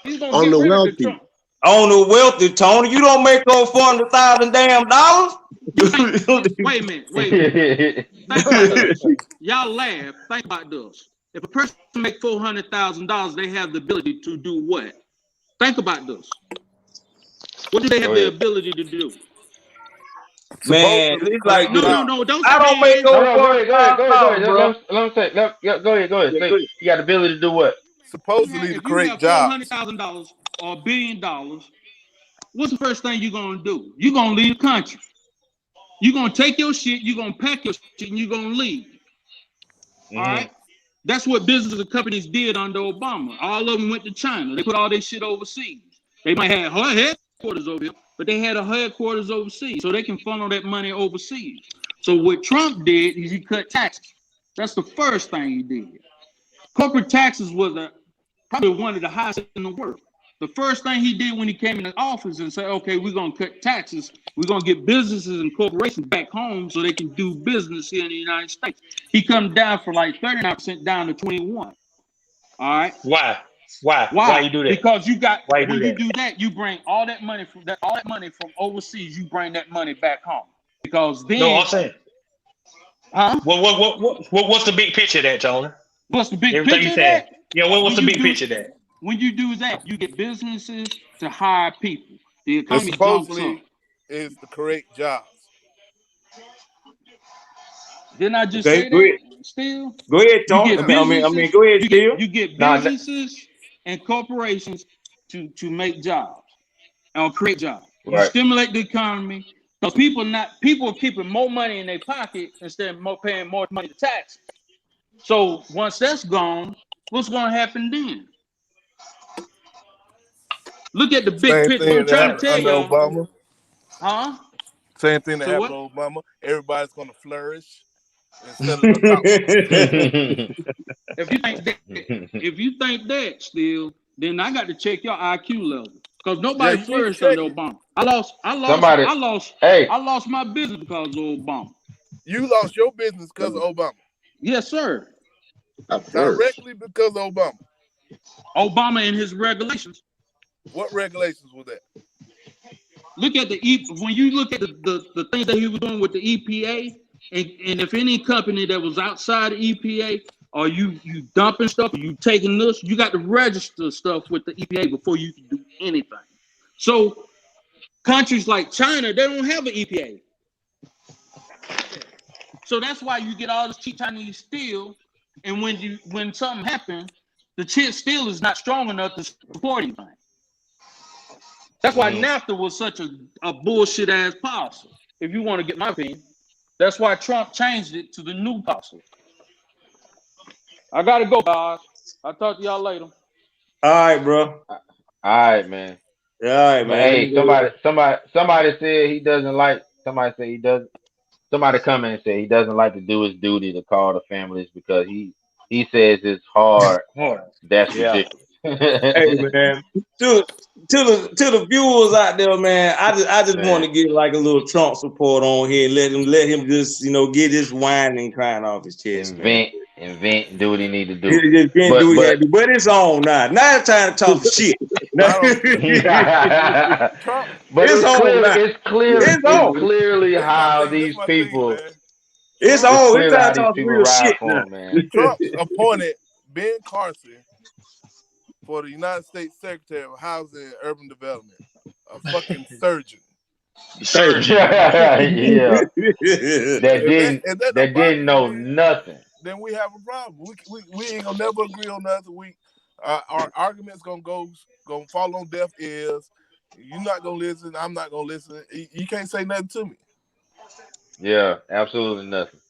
He's gonna On get the rid of the wealthy. Trump. On the wealthy, Tony, you don't make over $400,000 damn dollars. Wait a minute. Think about this. Y'all laugh. Think about this. If a person make $400,000, they have the ability to do what? Think about this. What do they have the ability to do? Man, Supposedly it's like create jobs. No. Don't say I don't make man. over $400,000, bro. Let him say. Go ahead. Say, you got the ability to do what? Supposedly to If you create have jobs. $400,000 or $1 billion, what's the first thing you're gonna do? You're gonna leave the country. You're gonna take your shit, you're gonna pack your shit, and you're gonna leave. Mm-hmm. All right. That's what businesses and companies did under Obama. All of them went to China. They put all their shit overseas. They might have headquarters over here, but they had a headquarters overseas, so they can funnel that money overseas. So what Trump did is he cut taxes. That's the first thing he did. Corporate taxes was probably one of the highest in the world. The first thing he did when he came into office and said, okay, we're going to cut taxes. We're going to get businesses and corporations back home so they can do business here in the United States. He come down from like 39% down to 21. All right. Why? Why you do that? Because you got Why you when do you that? do that, you bring all that money from overseas. You bring that money back home because then. No, I'm saying. Huh? What's the big picture of that, Tony? What's the big Everything picture you of said. that? Yeah, what's the big picture of that? When you do that, you get businesses to hire people. The And economy jumps supposedly up. is to create jobs. Didn't I just Okay, say go that? ahead. Still, Go ahead, you Tony. get I mean, go ahead, Steve. you get Nah, businesses and corporations to make jobs or create jobs. You Right. stimulate the economy because people are keeping more money in their pocket instead of paying more money to taxes. So once that's gone, what's going to happen then? Look at the big Same picture. thing I'm that trying to happened tell under y'all. Obama. Huh? Same thing that So happened what? to Obama. Everybody's going to flourish instead of the top one. If you think that still, then I got to check your IQ level because Yeah, nobody you need to flourished check under it. Obama. Somebody. Hey, I lost my business because of Obama. You lost your business because of Obama. Yes, sir. Directly because of Obama. Obama and his regulations. What regulations was that? Look at when you look at the things that he was doing with the EPA, and if any company that was outside the EPA, or you dumping stuff, or you taking this, you got to register stuff with the EPA before you can do anything. So countries like China, they don't have an EPA. So that's why you get all this cheap Chinese steel, and when something happens, the cheap steel is not strong enough to support anything. That's why NAFTA was such a bullshit ass policy. If you want to get my opinion, that's why Trump changed it to the new policy. I gotta go, guys. I'll talk to y'all later. All right, bro. all right, man. All right, man. Let me Hey, go. somebody said he doesn't like. Somebody said he doesn't. Somebody come in and say he doesn't like to do his duty to call the families because he says it's hard. That's Yeah. ridiculous. Hey, man. To the viewers out there, man, I just want to get like a little Trump support on here. Let him just get his whining and crying off his chest, man. invent, and do what he need to do. He just can't do what he had to do. But it's on now. Now it's time to talk shit. But it's clearly how these people. It's on. It's time to talk real shit now. Man. Trump appointed Ben Carson for the United States Secretary of Housing and Urban Development, a fucking surgeon. Yeah. That didn't know nothing. Then we have a problem. We ain't gonna never agree on nothing. Our arguments gonna fall on deaf ears. You're not gonna listen. I'm not gonna listen. You can't say nothing to me. Yeah, absolutely nothing.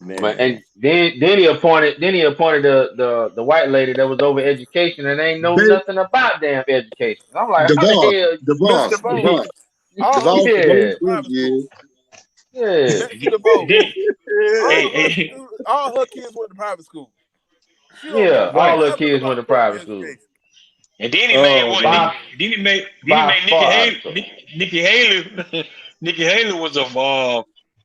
Man. And then he appointed the white lady that was over education and ain't know nothing about damn education. I'm like, how the hell? DeVos. All her kids went to private school. All her kids went to private school. And then he made what? by Then he made by Nikki far. Haley. So, Nikki Haley. Nikki Haley was a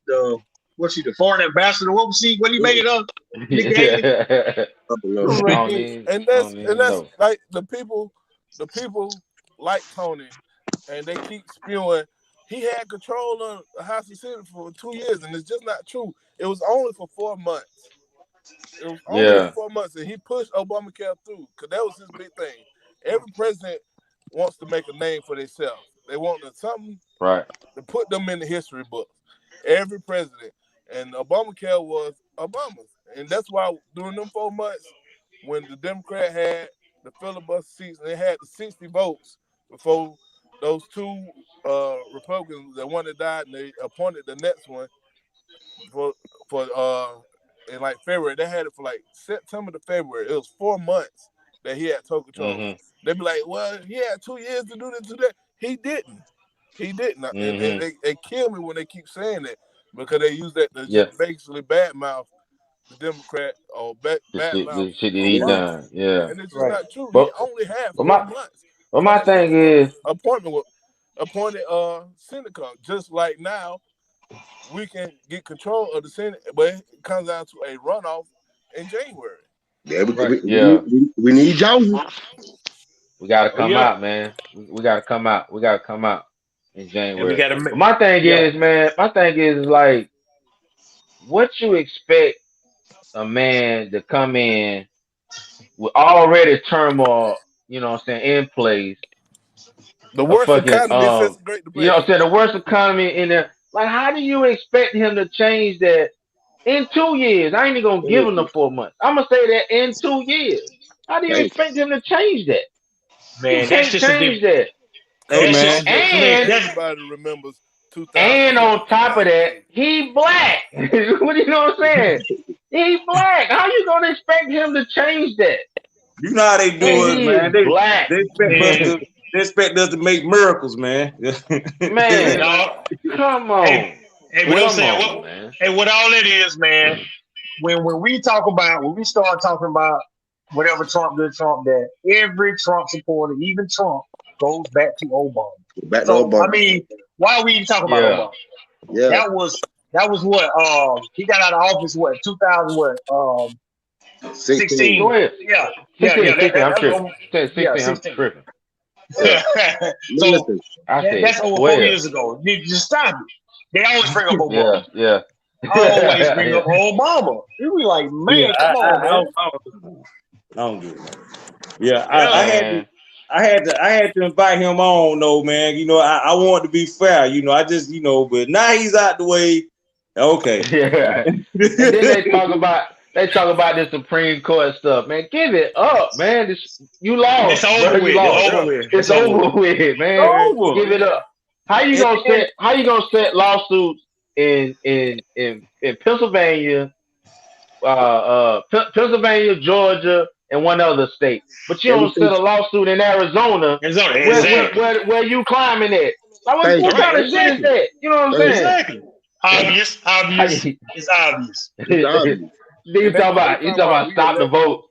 the what's she, the foreign ambassador? What was she? What he made it up? Nikki Haley. I don't And even that's know. like the people like Tony, and they keep spewing. He had control of the House of Senate for 2 years, and it's just not true. It was only for 4 months. It was only Yeah, for 4 months, and he pushed Obamacare through because that was his big thing. Every president wants to make a name for themselves. They want something right. to put them in the history books. Every president. And Obamacare was Obama's. And that's why during them 4 months, when the Democrat had the filibuster seats and they had the 60 votes before those two Republicans, the one that died, and they appointed the next one for in like February. They had it for like September to February. It was 4 months that he had total control. They'd be like, well, he had 2 years to do this, to that. He didn't. He didn't. And they kill me when they keep saying that because they use that to just basically badmouth the Democrat or badmouth The shit that he Obama. done. Yeah. And it's just not true. But He only had 4 my months. but my thing is, Appointed Senator. Just like now, we can get control of the Senate, but it comes down to a runoff in January. Yeah, we need y'all. we gotta come out, man. We gotta come out. We gotta come out in January. But my thing is, man, is like, what you expect a man to come in with already turmoil, you know what I'm saying, in place. The worst economy since the Great Depression. You know what I'm saying? The worst economy in there. Like, how do you expect him to change that in 2 years? I ain't even gonna give him the 4 months. I'm gonna say that in 2 years. How do you expect him to change that? Man, you can't change that. Hey man, and everybody remembers 2000. And on top of that, he black. What do you know what I'm saying? He black. How you gonna expect him to change that? You know how they do it, man. They black. They expect us to make miracles, man. Man, come on. Hey, what I'm saying, what all it is, man. When we start talking about whatever Trump did, that every Trump supporter, even Trump, goes back to Obama. I mean, why are we even talking about Obama? Yeah. That was what he got out of office 2016. Go ahead. Yeah. 16. I'm tripping. Yeah. So that's over 4 12. years ago. You just stop it. They always bring up Obama. Yeah. Always bring up Obama. You be like, man, come on, man. I don't get it. Yeah, I had to invite him on, though, man. You know, I want to be fair. You know, I just, you know, but now he's out the way. Okay. Yeah. And then they talk about the Supreme Court stuff, man. Give it up, man. You lost. It's over with. It's over with, man. Give it up. How you gonna set lawsuits in Pennsylvania, Pennsylvania, Georgia, and one other state, but you don't set a lawsuit in Arizona. Where you climbing at? Like, what kind of shit is that? You know what I'm saying? Exactly. Obvious. It's obvious. You talk about stop the vote.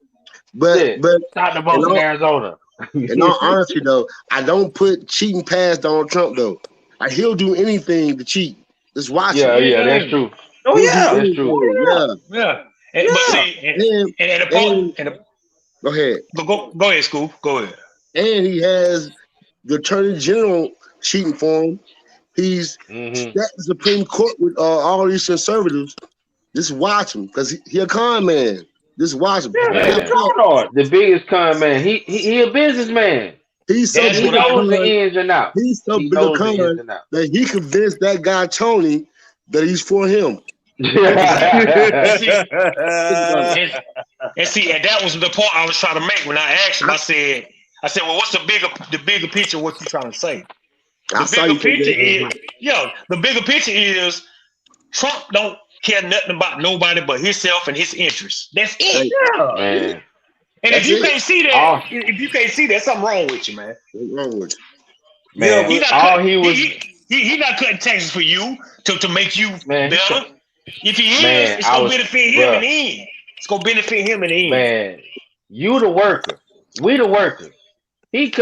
But stop the vote in Arizona. In all honesty, though, I don't put cheating past Donald Trump, though. Like, he'll do anything to cheat. Just watch it. Yeah, that's true. Oh yeah, that's true. Yeah. Go ahead. Go ahead, Scoop. Go ahead. And he has the Attorney General cheating for him. He's set the Supreme Court with all these conservatives. Just watch him, because he a con man. Just watch him. The biggest con man. He a businessman. He knows the ins and outs. He's so big a con that he convinced that guy Tony that he's for him. And that was the point I was trying to make when I asked him. I said, well, what's the bigger picture? What you trying to say? The bigger picture is Trump don't care nothing about nobody but himself and his interests. That's it. Man. And if you can't see that, something wrong with you, man. What's wrong with you? Man, he not cutting taxes for you to make you better. If he is, it's gonna benefit him in the end. It's gonna benefit him in the end. Man, you the worker. We the workers. he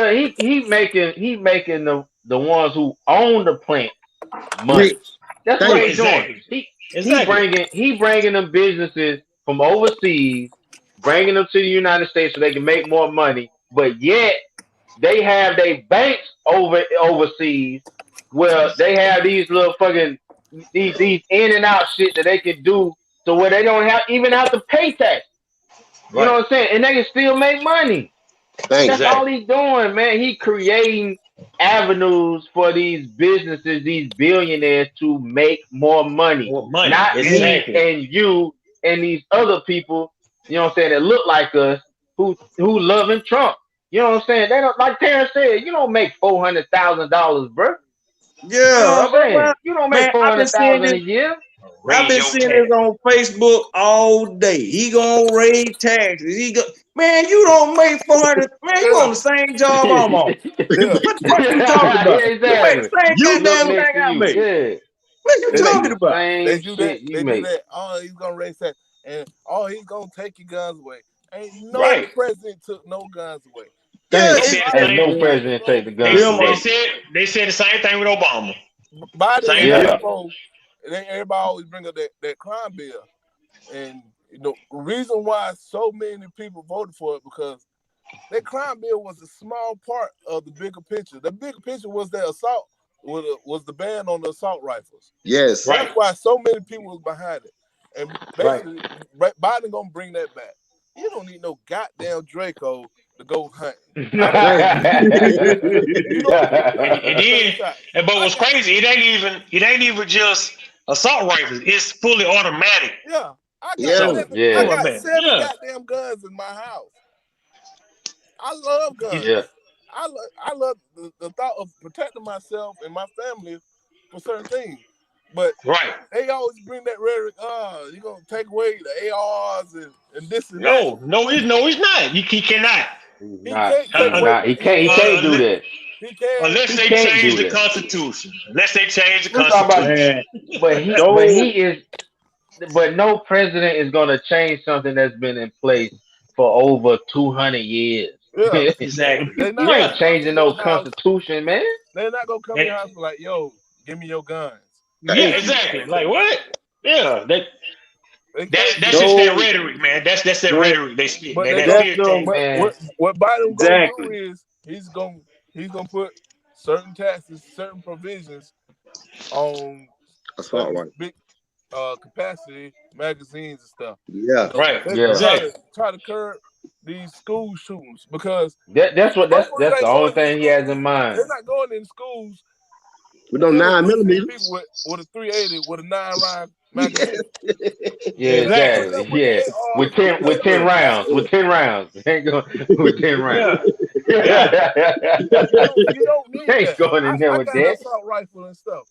making the ones who own the plant money. Rich. That's what Thank he you. doing. Exactly. He Exactly. bringing them businesses from overseas, bringing them to the United States so they can make more money. But yet they have their banks overseas where they have these little fucking these in and out shit that they can do so where they don't even have to pay tax. You know Right. what I'm saying? And they can still make money. Thank That's you. all Exactly. he's doing, man. He creating avenues for these businesses, these billionaires to make more money. More money. Not me Exactly. and you and these other people, you know what I'm saying, that look like us who loving Trump. You know what I'm saying? They don't, like Terrence said, you don't make $400,000, bro. You know Yeah, what I'm saying? You don't make man, four hundred thousand a year. I've Raise been your seeing this tax. on Facebook all day. He gonna raise taxes. Man, you don't make 400. Man, you on Yeah, the same job I'm on. yeah. What the fuck you talking Yeah, about? You make exactly. the same You Look goddamn next thing to I you. make. Yeah. What you They They make talking the about? they same do that. shit you They do make. that. Oh, he's gonna raise that, and oh, he's gonna take your guns away. Ain't no Right. president took no guns away. Yeah, They thank No you. said the Ain't Biden, same. no Biden president take go. the They guns them they away. said they said the same thing with Obama. Biden Same had Yeah. it thing. before. And then everybody always bring up that crime bill, and the reason why so many people voted for it because that crime bill was a small part of the bigger picture. The bigger picture was the assault, was the ban on the assault rifles. Yes. That's Right. why so many people was behind it. And Right. basically, Biden gonna bring that back. You don't need no goddamn Draco to go hunting. I don't Thank care. you. You don't. And Let me tell you then, something. but I what's got crazy? It ain't even just assault rifles. It's fully automatic. yeah. Yeah. I Yeah. got Automatic. 7 Yeah. goddamn guns in my house. I love guns. Yeah. I love the thought of protecting myself and my family for certain things. But Right. they always bring that rhetoric, you're gonna take away the ARs and this and that. No, he's not. He cannot. He's He not. can't take He's Uh, away not. He he can't. He can can't do unless, that. he can unless He they can't change do the that. Constitution. Unless they change the We're talking about, Constitution. Man, but those he is. But no president is going to change something that's been in place for over 200 years. yeah. Exactly. They're You not Yeah. gonna ain't come in changing no your house. constitution, man. They're not gonna come in And, your house and be like, yo, give me your guns. yeah. Thank you. Exactly. Like what? Yeah. They That's can't do that's that. just that those rhetoric, man. That's that man, rhetoric they spit, But man. they That go that's fear them tactic. Man, what Biden gonna do exactly. is he's gonna put certain taxes, certain provisions on Assault certain rifle. big capacity magazines and stuff. Yeah. Right. They yeah. Exactly. try to curb these school shootings because That's motherfuckers the ain't only going in thing he has schools. in They're mind. not going in schools With no killing 13 9 millimeters. people with a 380 with a 9 round magazine. Yeah, They're Exactly. putting exactly. up with the Yeah, ARs with and the ten with ten Glocks. rounds. With 10 rounds. Ain't going with 10 rounds. Yeah. Yeah. You don't need Ain't that. going in there I with got an that. assault rifle and stuff.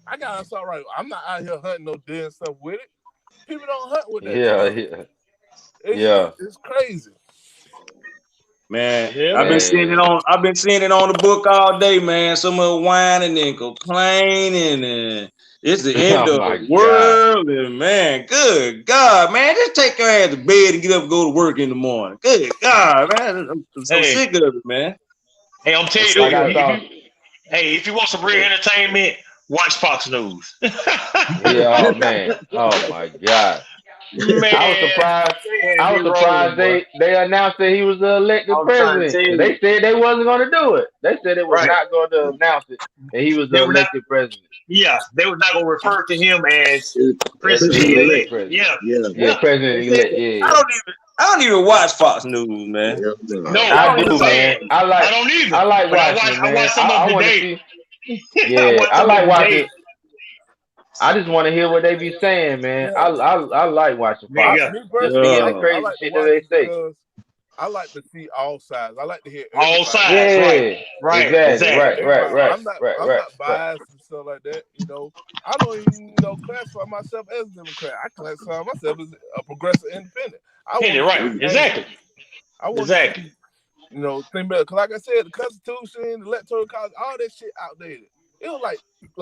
I got an assault rifle. I'm not out here hunting no deer and stuff with it. People don't hunt with that Yeah, stuff. yeah, It's yeah. it's, it's crazy. Man, Yeah, I've been man. seeing it Man. on. I've been seeing it on the book all day, man. Some of it whining and complaining, and it's the end Oh of my the God. world. And man, good God, man, just take your ass to bed and get up and go to work in the morning. Good God, man, I'm so Hey, sick of it, man. hey, I'm I'm telling you though, sick Like of I it. thought. if you want some real entertainment, watch Fox News. Yeah, oh man. Oh my God. I was Man, surprised. They had I me was rolling, surprised boy. they announced that he was the I elected was trying to president. tell 'Cause they you. said they wasn't going to do it. They said they was right. not going to announce it that he was They the were not. elected president. Yeah, they were not gonna refer to him as As the president President elected elect. elect. president. Yeah, Yeah. Yeah, yeah. president They said elect. that. I Yeah. don't even watch Fox News, man. Yeah. No. No, I I don't even I'm do, know. man. saying I don't I either. like But watching it, I watch man. some of I it want to today. see. I Yeah, watch I some of like it watching. today. I just want to hear what they be saying, man. Yeah. I like watching Man, Fox yeah, Me just to personally, hear I, the Yeah. I crazy like to shit that watch they it say. because I like to see all sides. I like to hear all everybody. sides. Right, Yeah, right, exactly. exactly. Right, right, Everybody. right, I'm not right, I'm right, not right. biased and stuff like that. I don't even classify myself as a Democrat. I classify myself as a progressive independent. I want Penny, to see right, change. exactly, I want to exactly. see think better. Cause like I said, the Constitution, the Electoral College, all that shit outdated. It was like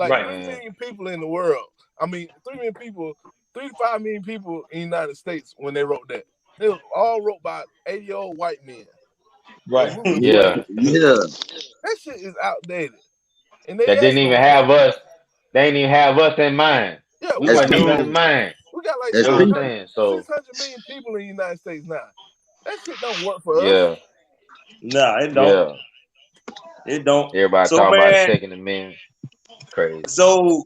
Right, 3 million people in the world. I mean, 3 million people, 3 to 5 million people in the United States when they wrote that. It was all wrote by 80-year-old white men. Right. Yeah. Yeah. That shit is outdated. And they That didn't ain't even gonna have change. us. They didn't even have us in mind. Yeah, We we As got wasn't like even people. in mind. we got like You As know what I'm people. 600, saying? So 600 million people in the United States now. That shit don't work for us. yeah, Nah, it don't. yeah. It don't. Everybody So talking about the man, second amendment. Crazy. so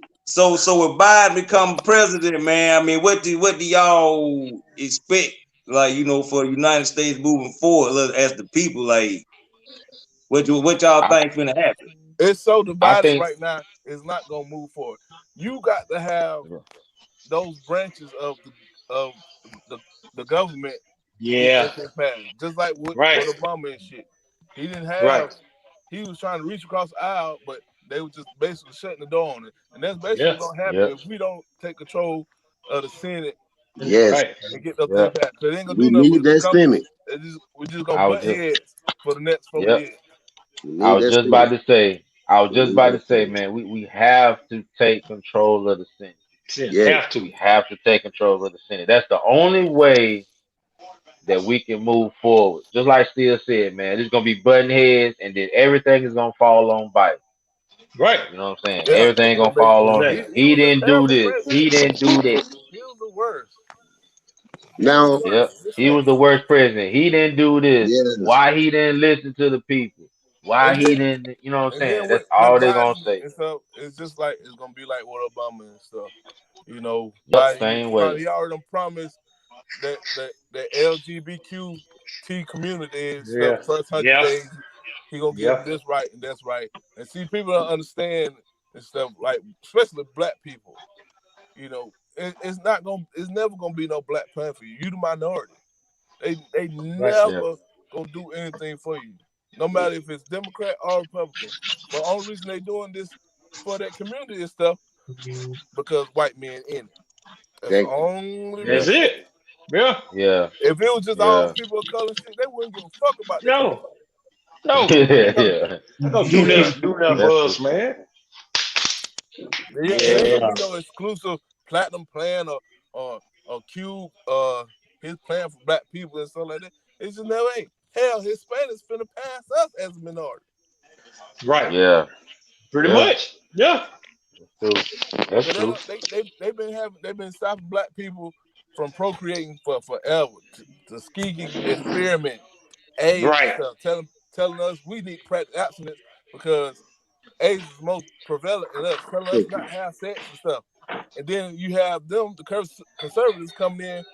if Biden become president, man, I mean, what do y'all expect? Like, for the United States moving forward, as the people, like, what y'all I think gonna happen? It's so I divided think right now. It's not gonna move forward. You got to have those branches of the the government get Yeah. that shit passed. Just like Right. with Obama and shit. He didn't Right. have. He was trying to reach across the aisle, but they were just basically shutting the door on it. And that's basically Yeah. what's gonna happen yeah, if we don't take control of the Senate Yes. Right. and get those yeah. things passed. Because they ain't gonna We do nothing need but that come. stimmy. We're just gonna I was butt just heads for the next 4 yep. years. We I need was that just about stimmy. to say. I was We just need about that to say, stimmy. man, we have to take control of the Senate. Shit, Yes. have We to. have to take control of the Senate. That's the only way that we can move forward. Just like Steele said, man, it's gonna be button heads, and then everything is gonna fall on Biden. Right. You know what I'm saying? Yeah, Everything yeah, gonna baby. fall on Exactly. him. He He was a didn't do terrible this. He president. didn't do that. He was the worst. He was the Yep. Yep. worst. This He man. was the worst president. He didn't do this. Yes. Why he didn't listen to the people? Why And he then didn't, you know what I'm and saying? then That's with all they gonna Biden say. and stuff, it's just like it's gonna be like with Obama and stuff. Yep, Biden same way. he already done promised that LGBTQT community and stuff Yeah. first 100 days Yeah. he gonna give them Yeah. this right and that's right. And see, people don't understand and stuff, like especially black people. It's never gonna be no black plan for you. You the minority. They Right. Yeah. never gonna do anything for you, no matter if it's Democrat or Republican. But the only reason they doing this for that community and stuff because white men in it. That's the Thank you. only Yeah. That's reason. it. Yeah. Yeah. If it was just all Yeah. people of color and shit, they wouldn't give a fuck about their community. No. No. yeah. I gonna do that. Do that That's for true. us, man. It ain't Yeah. gonna be no exclusive platinum plan or Q his plan for black people and stuff like that. It just never ain't. Hell, Hispanics finna pass us as a minority. Right. Yeah. Pretty Yeah. much. Yeah. That's true. That's Cause true. they've been stopping black people from procreating for forever. Tuskegee experiment, AIDS and Right. stuff, telling us we need practice abstinence because AIDS is most prevalent in us, telling us Thank not you. to have sex and stuff. And then you have them, the conservatives, coming in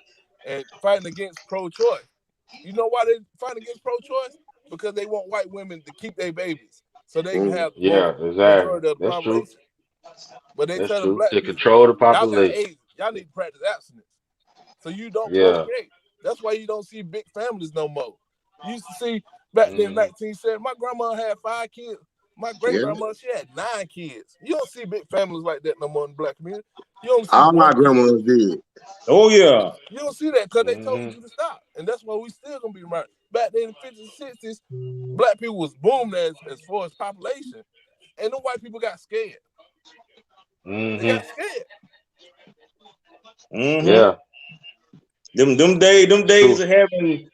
and fighting against pro-choice. You know why they fight against pro-choice? Because they want white women to keep their babies so they can Mm. have the most Yeah, exactly. majority of the That's true. population. But they That's telling true. black To people, control the y'all got population. AIDS, y'all need to practice abstinence. So you don't Yeah. procreate. That's why you don't see big families no more. You used to see back then in Mm-hmm. 1970, my grandma had 5 kids. My great Yeah. grandma, she had 9 kids. You don't see big families like that no more in the black community. You only see All my one kid. grandmas did. Oh yeah. You don't see that because they told Mm-hmm. you to stop. And that's why we still gonna be right. Back then in the 50s and 60s, black people was booming as far as population. And the white people got scared. They Mm-hmm. got scared. Mm-hmm. Yeah. Them That's days true. of having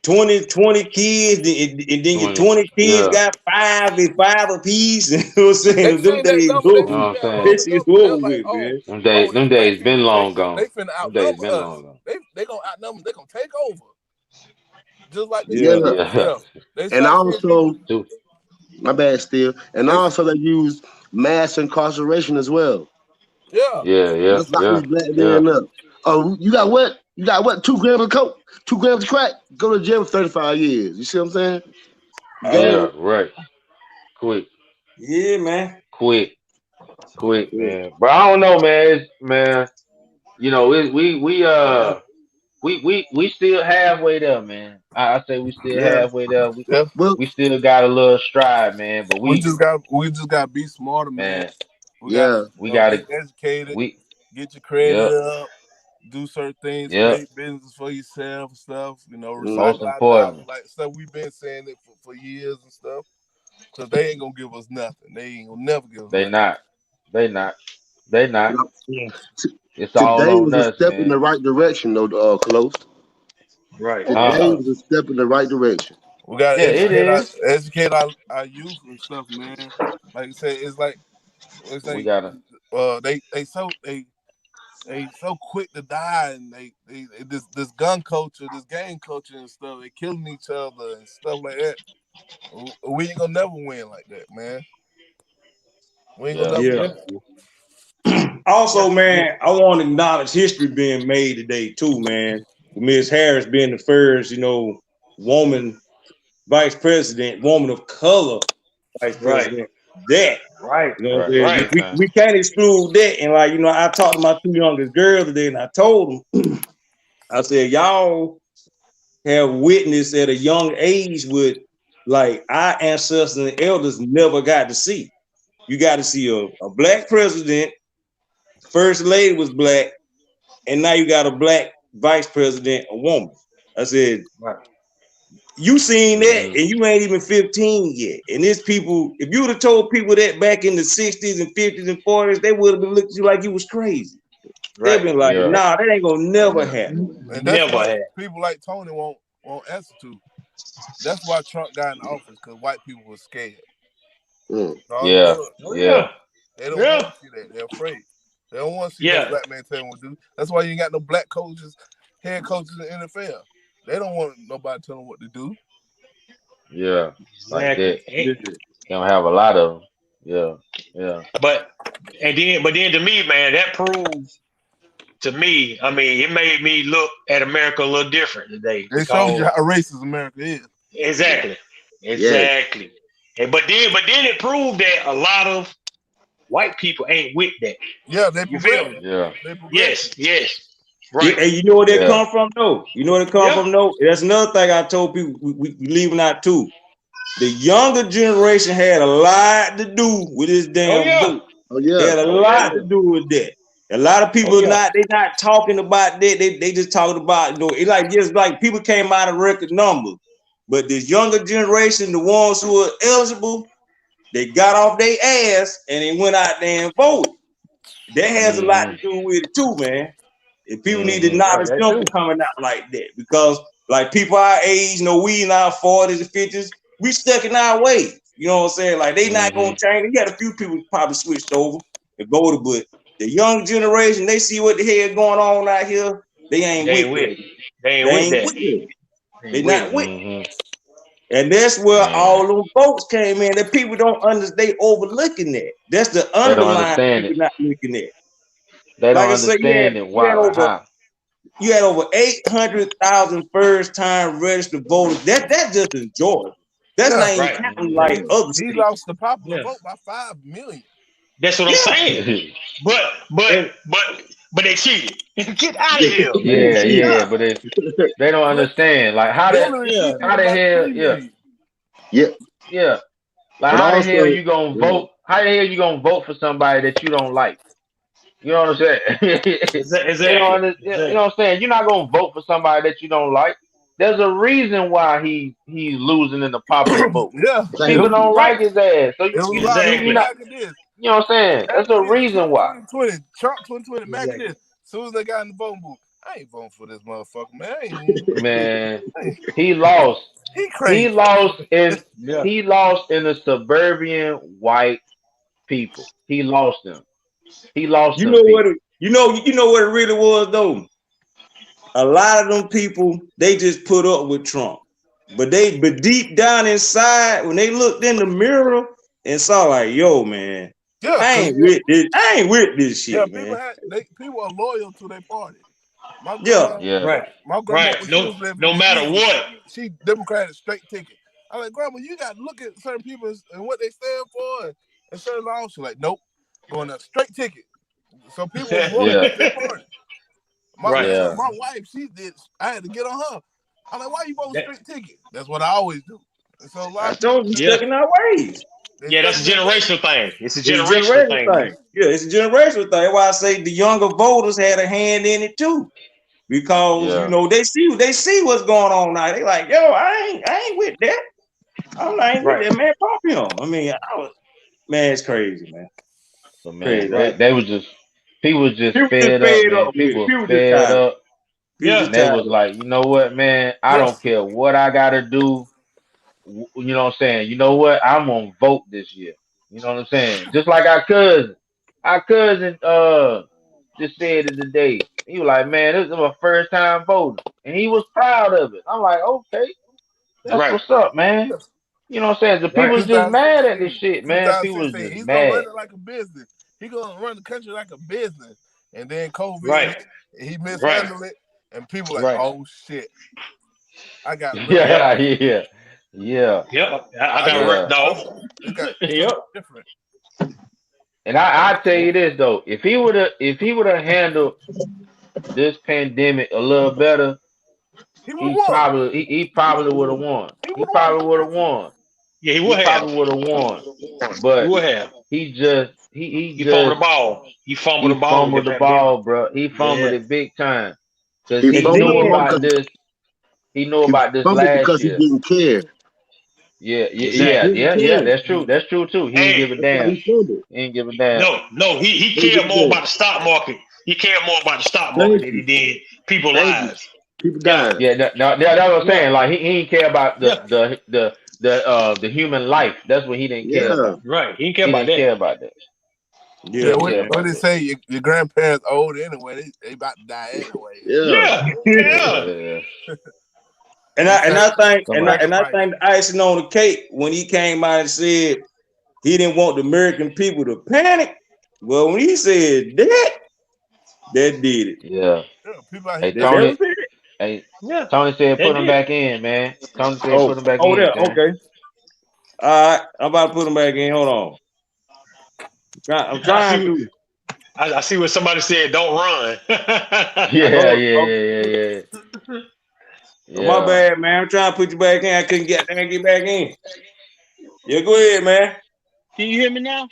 20 kids, and then your 20. 20 kids Yeah. got five apiece. You know what I'm They saying? Them seen that days number. They You over. know seen what I'm that saying? large This is number. They're over like, with, man. Them these black days people, been long they gone. finna Them days outnumber been us. long gone. They gonna outnumber. They gonna take over, just like they Yeah. did Yeah. and Yeah. stuff. They And start seeing people. also, Too. my bad still. And They, also they use mass incarceration as well. yeah, Yeah. Yeah. Let's lock Yeah. this black Yeah. man up. Oh, you got what? You got what? 2 grams of coke, 2 grams of crack. Go to jail for 35 years. You see what I'm saying? Yeah. Gang. Right. Quick. Yeah, man. Quick. Quick, man. But I don't know, man. Man. You know, we still halfway there, man. I say we still Yeah. halfway there. We yeah. Well, we still got a little stride, man. But We just got to be smarter, man. man, We got to yeah. we gotta, get educated, we, get your credit yep, up, do certain things, yep. create business for yourself and stuff. Mm. Most Recycle our dollars, importantly, like stuff we've been saying it for years and stuff. Cause they ain't gonna give us nothing. They ain't gonna never give us they nothing. not, they not, they not. Yeah. It's all Today on was a us, step in man. the right direction, though, close. Right. Huh? Today Yeah. was a step in the right direction. We gotta Yeah, it is. educate our youth and stuff, man. Like I said, it's like We gotta. they so quick to die, and they this gun culture, this gang culture and stuff. They killing each other and stuff like that. We ain't gonna never win like that, man. We ain't gonna Yeah. never Yeah. win. Also, man, I want to acknowledge history being made today too, man. Ms. Harris being the first, woman vice president, woman of color vice Right. president. That, Right. what I'm Right. saying? Right. Man. We can't exclude that. And I talked to my two youngest girls today, and I told them, I said, y'all have witnessed at a young age with our ancestors and elders never got to see. You got to see a black president, first lady was black, and now you got a black vice president, a woman. I said, Right. you seen that, Mhm. and you ain't even 15 yet. And this people, if you would have told people that back in the 60s and 50s and 40s, they would have been looking at you like you was crazy. They've Right. been like, Yeah. nah, that ain't gonna never happen. And that's Never what had. people like Tony won't answer to. That's why Trump got in office, because white people were scared. Mm. All it Yeah. was. Oh Yeah. yeah. They don't Yeah. want to see that. They're afraid. They don't want to see no Yeah. black man tell them what to do. That's why you ain't got no black coaches, head coaches in the NFL. They don't want nobody telling them what to do. Yeah. Like Exactly. that. Don't have a lot of them. Yeah. Yeah. But then to me, man, that proves to me. I mean, it made me look at America a little different today It shows you because how racist America is. exactly, Yeah. exactly. But then it proved that a lot of white people ain't with that. Yeah, they You feel progressive. me? Yeah. They progressive. Yes, yes. Yeah, Right. and you know where they Yeah. come from, though? You know where they come Yeah. from, though? That's another thing I told people we leaving out too. The younger generation had a lot to do with this Oh damn yeah. vote. Oh They yeah. had a Oh lot yeah. to do with that. A lot of Oh people yeah. not talking about that. They just talking about it just like people came out of record numbers. But this younger generation, the ones who are eligible, they got off their ass and they went out there and voted. That has a lot to Mhm. do with it too, man. And people need to Mhm. acknowledge That them too. for coming out like that because, like, people our age, we in our 40s and 50s, we stuck in our ways. You know what I'm saying? Like, they not gonna Mhm. change. You had a few people probably switched over and voted, but the young generation, they see what the hell going on out here. They ain't They with ain't with that. it. They ain't They with ain't that. with it. They They ain't with not it. with. Mhm. And that's where Man, all them folks came in. That people don't understand. They overlooking that. That's the they don't underlying understand people it. not looking at. They Like don't I said, understand it. you had Why? over How? 800,000 first time registered voters. That's just in Georgia. That's Yeah. not even Right. counting Mhm. like other He states. lost the popular Yeah. vote by 5 million. That's what I'm Yeah. saying. But but And but but they cheated. Get out of here. they Yeah. cheated. Yeah. Yeah. But they don't understand. Like how that. Hillary Yeah. cheated How the about hell? 3 Yeah. million. Yeah. Yeah. Like But how the hell also, you gonna yeah. vote? How the hell you gonna vote for somebody that you don't like? You know what I'm saying? They don't Exactly. understand. You Exactly. know what I'm saying? You're not gonna vote for somebody that you don't like. There's a reason why he's losing in the popular vote. Yeah. Thank People you. don't Right. like his ass. So It was you a lot of you people Exactly. not. mad at this. You know what I'm saying? There's a reason Trump why. 2020. Trump 2020 mad at Exactly. this. As soon as they got in the voting booth, I ain't voting for this motherfucker, man. I ain't, Man, I he lost. he He crazy. lost in Yeah. he lost in the suburban white people. He lost them. He lost You them know what people. you know what it really was though? A lot of them people, they just put up with Trump. But deep down inside, when they looked in the mirror and saw like, yo, man, Yeah, I cause ain't with this. I ain't with this yeah, shit, people man. people are loyal to their party. My Yeah. grandma, Yeah. Right. my grandma Right. when she No. was living, No matter what. she Democratic straight ticket. I'm like, Grandma, you got to look at certain people and what they stand for and certain laws. She's like, nope, going a straight ticket. So people was loyal Yeah. to their party. Right. Yeah. My wife, she did. I had to get on her. I'm like, why you voting That, straight ticket? That's what I always do. And so a lot I of people, told you, we yeah. stuck in our ways. they Yeah. stuck That's in a their ways. generational thing. It's a It's a generational generational thing, man. thing. Yeah, it's a generational thing. That's why I say the younger voters had a hand in it too. Because Yeah. they see what's going on now. They like, yo, I ain't with that. I ain't with Right. that, man. Pop him. I mean, man, it's crazy, man. So man, Crazy. Right. they was just people was just People just fed up, fed man. up with People it. was People just fed tired of it. up. People Yeah. just And they tired was of it. like, you know what, man? I Yeah, don't care what I gotta do. you know what I'm saying? You know what? I'm gonna vote this year. You know what I'm saying? Just like our cousin just said it today. He was like, man, this is my first time voting, and he was proud of it. I'm like, okay, that's Right, what's up, man. You know what I'm saying? The right, people was just mad at this shit, man. People was 2016. just He's gonna run mad. it like a business. He's gonna run the country like a business. And then COVID right, hit, and he right, mishandled it, and people like, right. oh shit, I got ripped Yep, off. Yeah, yeah, yeah, yep. I I got got yeah. ripped ripped off. off. It's gonna Yep. be different. And I tell you this though, if he would have handled this pandemic a little better, He would have he won. probably he probably would have won. He He would have won probably would have 100%. won. Yeah, he He would have. probably would have won. He But would have. he He fumbled the just ball. He fumbled he the ball with the fumbled the pandemic. ball, bro. He fumbled Yeah. it big time because He he And fumbled knew the ball then, about because this. He knew he about this fumbled last because he year. didn't care. Yeah, Exactly. He didn't yeah. care. That's true too. He didn't Hey, give a That's why damn. he fumbled. He didn't give a damn. no. He He cared didn't more care. about the stock market. He cared more about the stock market Thank than he you. did people's Thank you. lives. People Yeah. dying. Yeah, that's what I'm Yeah. saying. Like he didn't care about Yeah. the human life. That's what he didn't care Yeah. about. Right. He didn't care He about didn't that. care about that. He Yeah, yeah, didn't what care man. what about they that. say? Your grandparents old anyway. They about to die anyway. Yeah. Yeah. Yeah. Yeah. And They I think Come on. I think the icing on the cake when he came out and said he didn't want the American people to panic. Well, when he said that did it. Yeah. yeah, people out here Hey That dying. Tony. was it. Hey Yeah. Tony said That put him did. back in, man. Tony said put him back Oh, in, there. man. Okay. All right. I'm about to put him back in. Hold on. I'm I trying see. to. I see what somebody said. Don't run. Yeah, Oh, yeah, oh, yeah, yeah, oh, my yeah. bad, man. I'm trying to put you back in. I couldn't get back in. Yeah, go ahead, man. Can you hear me now?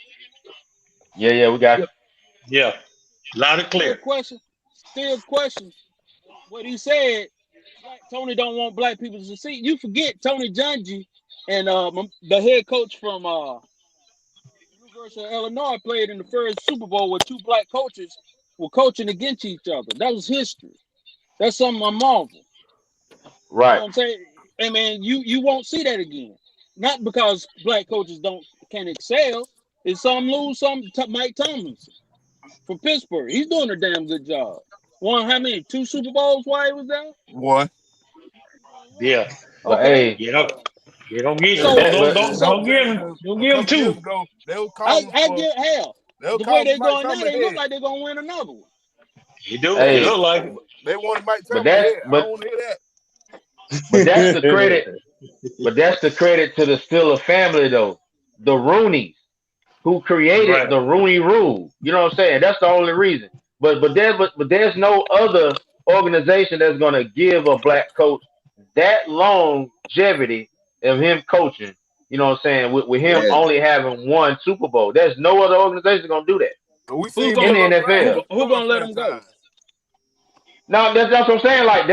Yeah, we got Yeah. Loud and Still clear. question. Still question. What he said. Tony don't want black people to succeed. You forget Tony Dungy and the head coach from University of Illinois played in the first Super Bowl where two black coaches were coaching against each other. That was history. That's something I marvel. You know right. what I'm saying? I mean, you won't see that again. Not because black coaches can't excel. It's some lose, Mike Tomlinson from Pittsburgh. He's doing a damn good job. Won how many? 2 Super Bowls while he was there? One. Yeah. But Okay. hey, You know. You don't get Yeah, So don't yeah, don't but don't so don't yeah, give him because don't a give him couple years two. ago they were I, calling I for get hell. they were The way calling for they're Mike going now, Tomlin they look head. like they're gonna win another one. You do. It hey, look like it. They wanted Mike but Tomlin that's head. I but don't want to hear that. but that's the credit. But that's the credit to the Stiller family though. The Rooneys who created Right. the Rooney Rule. You know what I'm saying? That's the only reason. But there's no other organization that's gonna give a black coach that longevity of him coaching. You know what I'm saying? With him Yeah. only having one Super Bowl, there's no other organization gonna do that But we Who's seen in gonna the Buffalo Browns NFL. with the who Florida gonna let them go? franchise. No, that's what I'm saying. Like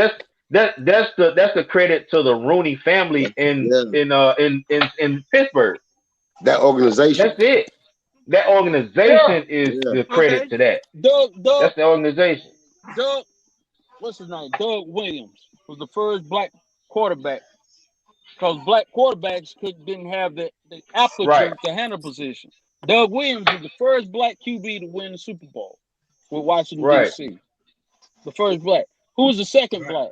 that's the credit to the Rooney family Yeah. in Pittsburgh. That organization. That's it. That Yeah. organization is Yeah. the Okay. credit to that. Doug, That's the organization. Doug, what's his name? Doug Williams was the first black quarterback because black quarterbacks didn't have the Right. aptitude to handle position. Doug Williams was the first black QB to win the Super Bowl with Washington Right. D.C. The first black. Who was the second Right. black?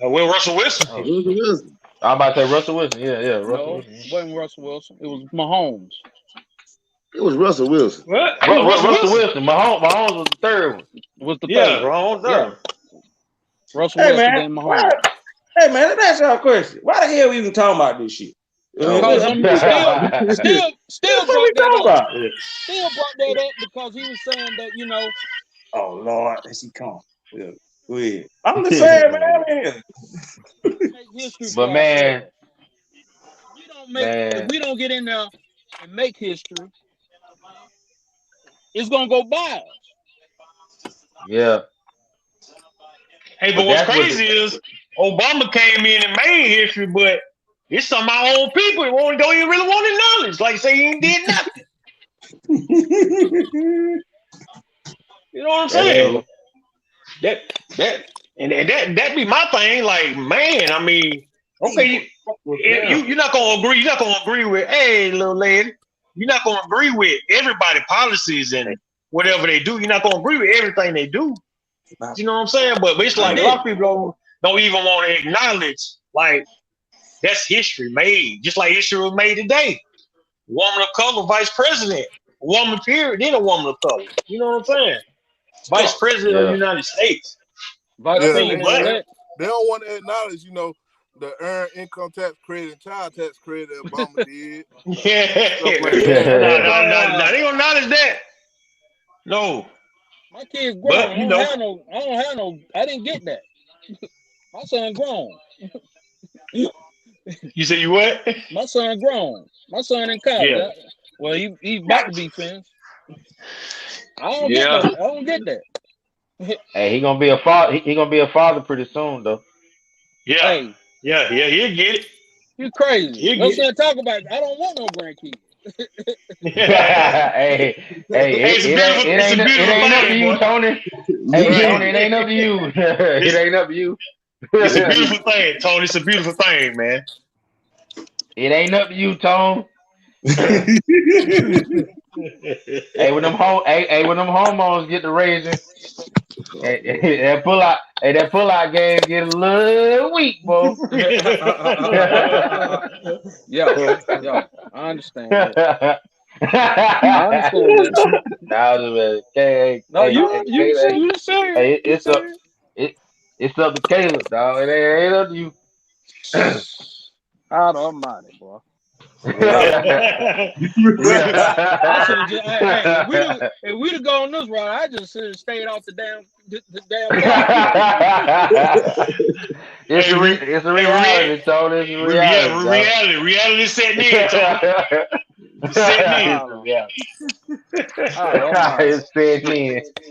Will Russell Wilson. Oh Russell shit. Wilson. I'm about to say Russell Wilson. Yeah, Russell No, Wilson. it wasn't Russell Wilson. It was Mahomes. It was Russell Wilson. What? It was Russell Russell Wilson. Wilson. Mahomes was the third one. Was the Yeah, third. wrong Yeah, third. Russell Hey, Wilson, man. then Why? Mahomes. Hey, man, let me ask y'all a question. Why the hell we even talking about this shit? Oh Because man. I'm What still we brought that talking up. about? Still brought that up because he was saying that Oh Lord, as he come. Yeah, go ahead. I'm just saying, man. make history But for man, ourselves. If man, we don't get in there and make history, it's gonna go by us. yeah. Hey, but But what's that's what. crazy is Obama came in and made history, but it's some of our own people who don't even really want to acknowledge. Like say he ain't did nothing. You know what I'm That's saying? true. That And that be my thing. Like, man, I mean, okay, you're not gonna agree. You're not gonna agree with, hey, little lady. You're not gonna agree with everybody policies and whatever they do. You're not gonna agree with everything they do. You know what I'm saying? But it's like a lot of people don't even want to acknowledge, like, that's history made. Just like history was made today. Woman of color, vice president. Woman, period, then a woman of color. You know what I'm saying? Vice president of the United States. Vice Yeah, president elect. they don't want to acknowledge, you know, the earned income tax credit and child tax credit that Obama did. Yeah. Stuff like that. No, they don't acknowledge that. No. My kid's grown. But, I don't have no. I didn't get that. My son grown. You say you what? My son grown. My son in college. Yeah. Well, he about to be finished. I don't get that. Hey, he gonna be a father. He gonna be a father pretty soon, though. Yeah. Hey, yeah, he'll get it. You crazy. He'll No get son talk about it. I don't want no grandkids. Hey, it ain't up to you, Tony. Hey, Tony, it ain't up to you. It ain't up to you. It's a beautiful thing, Tony. It's a beautiful thing, man. It ain't up to you, Tone. Hey, when them hormones get to raising, that pull out game get a little weak, boy. Yeah, I understand that. I understand that. You say Hey, it's up to Caleb, dog. It ain't up to you. God Almighty, boy. Yeah. If we'd have gone this route, I just should have stayed off the damn. It's a reality, Tony. It's a reality. Reality setting in, Tony. Yeah.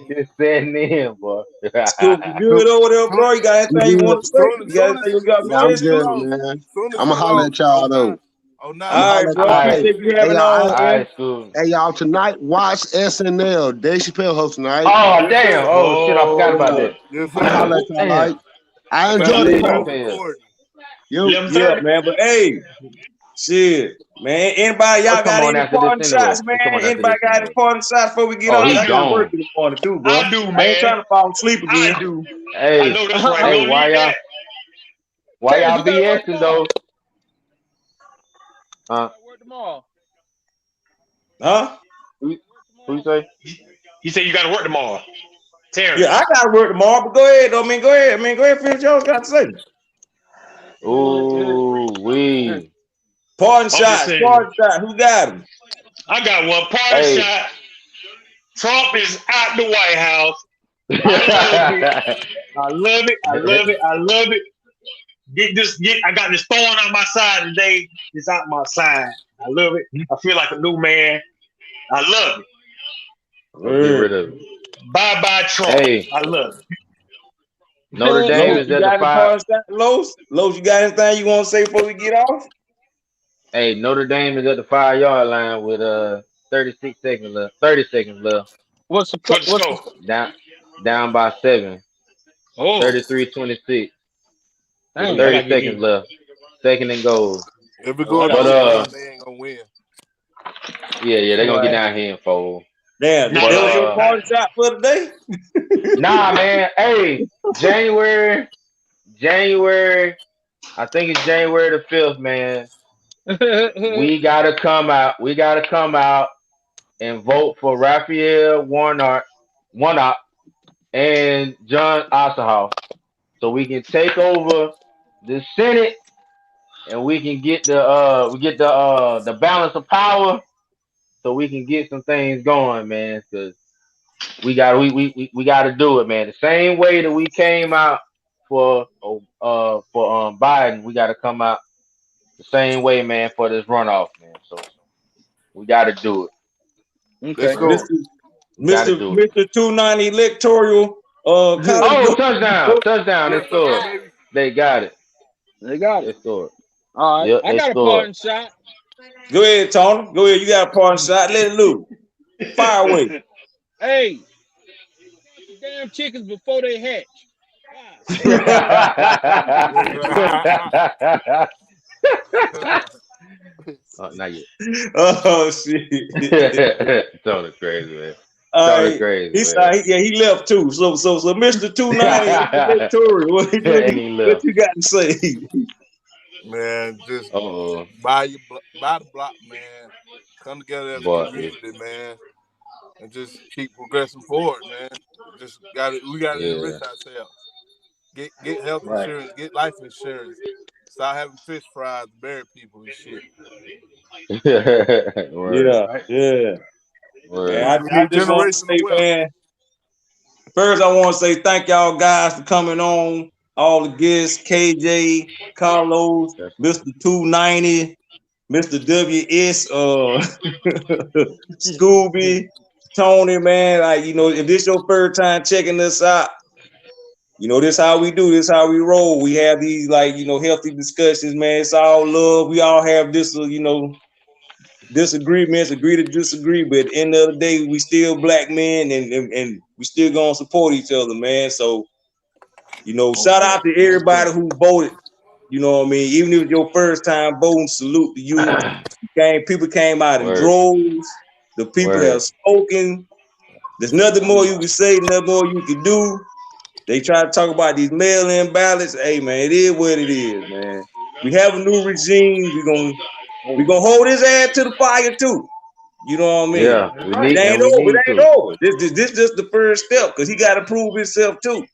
It's setting in, boy. Scoop, you good over there, bro? You got anything you want to say? You got anything you got to I'm say? good, man. I'm gonna holler at y'all though. All right, bro. Appreciate you having on. All right, Scoop. Hey, y'all, tonight, watch SNL. Dave Chappelle host tonight. Oh, damn. Oh, shit, I forgot about that. I'm holler at y'all tonight. I enjoyed it. Yeah, man. But hey, shit, man. Anybody, y'all got any parting shots, man? Anybody got any parting shots before we get on? I got to work in the morning too, bro. I do, man. I ain't trying to fall asleep again. I do. Hey, I know that's right. Hey, why y'all BSing though? Work tomorrow. Huh? Who you say? He said you got to work tomorrow. Terrence. Yeah, I got to work tomorrow. But go ahead, though. Go ahead. Finish y'all got to say. Ooh, wee. Parting shot. Who got him? I got one parting shot. Trump is out the White House. I love it. I got this thorn on my side today. It's out my side. I love it. I feel like a new man. I love it. Get rid of it. Bye, Trump. Hey. I love it. Notre Dame is at the 5. Los, you got anything you want to say before we get off? Hey, Notre Dame is at the 5-yard line with 30 seconds left. What's the score? Down by 7. 33-26. 30 seconds left. Second and goal. If we go down, they ain't gonna win. Yeah, they're gonna get down here and fold. Damn, that was your party shot for the day? Nah, man. Hey, January. I think it's January the 5th, man. We gotta come out and vote for Raphael Warnock and John Ossoff, so we can take over the Senate and we can get the balance of power, so we can get some things going, man. Because we gotta do it, man. The same way that we came out for Biden, we gotta come out the same way, man, for this runoff, man. So we gotta do it. Okay. Mr. 290 electoral. Touchdown! They scored. They got it. They scored. All right. Yep, I got a parting shot. Go ahead, Tony. Go ahead. You got a parting shot. Let it loose. Fire away. Hey, the damn chickens before they hatch. Not yet. Oh shit. Totally crazy, man. All Totally right. crazy, man. He left too. So Mr. 290, Tory, Ain't what left. you got to say? Man, just Oh, buy the block, man. Come together as a boy. community, man, and just keep progressing forward, man. We got to Yeah. enrich ourselves. Get health Right. insurance, get life insurance. Start having fish fries to bury people and shit. Word. Yeah, Right. yeah. Word. And We I need just want to generational say, wealth. man, first I want to say thank y'all guys for coming on. All the guests, KJ, Carlos, That's Mr. 290, Mr. WS, Scooby, Tony, man. Like, if this your first time checking us out, this how we do, this how we roll. We have these healthy discussions, man. It's all love. We all have this, disagreements, agree to disagree, but at the end of the day, we still black men and we still gonna support each other, man. So, shout out to everybody who voted. You know what I mean? Even if it's your first time voting, salute to you. People came out in word. droves. The people have Word. spoken. There's nothing more you can say, nothing more you can do. They try to talk about these mail-in ballots. Hey man, it is what it is, man. We have a new regime. We're gonna hold his ass to the fire too. You know what I mean? Yeah, That's we right. It need and ain't we over. It need ain't to. over. This just the first step because he got to prove himself too.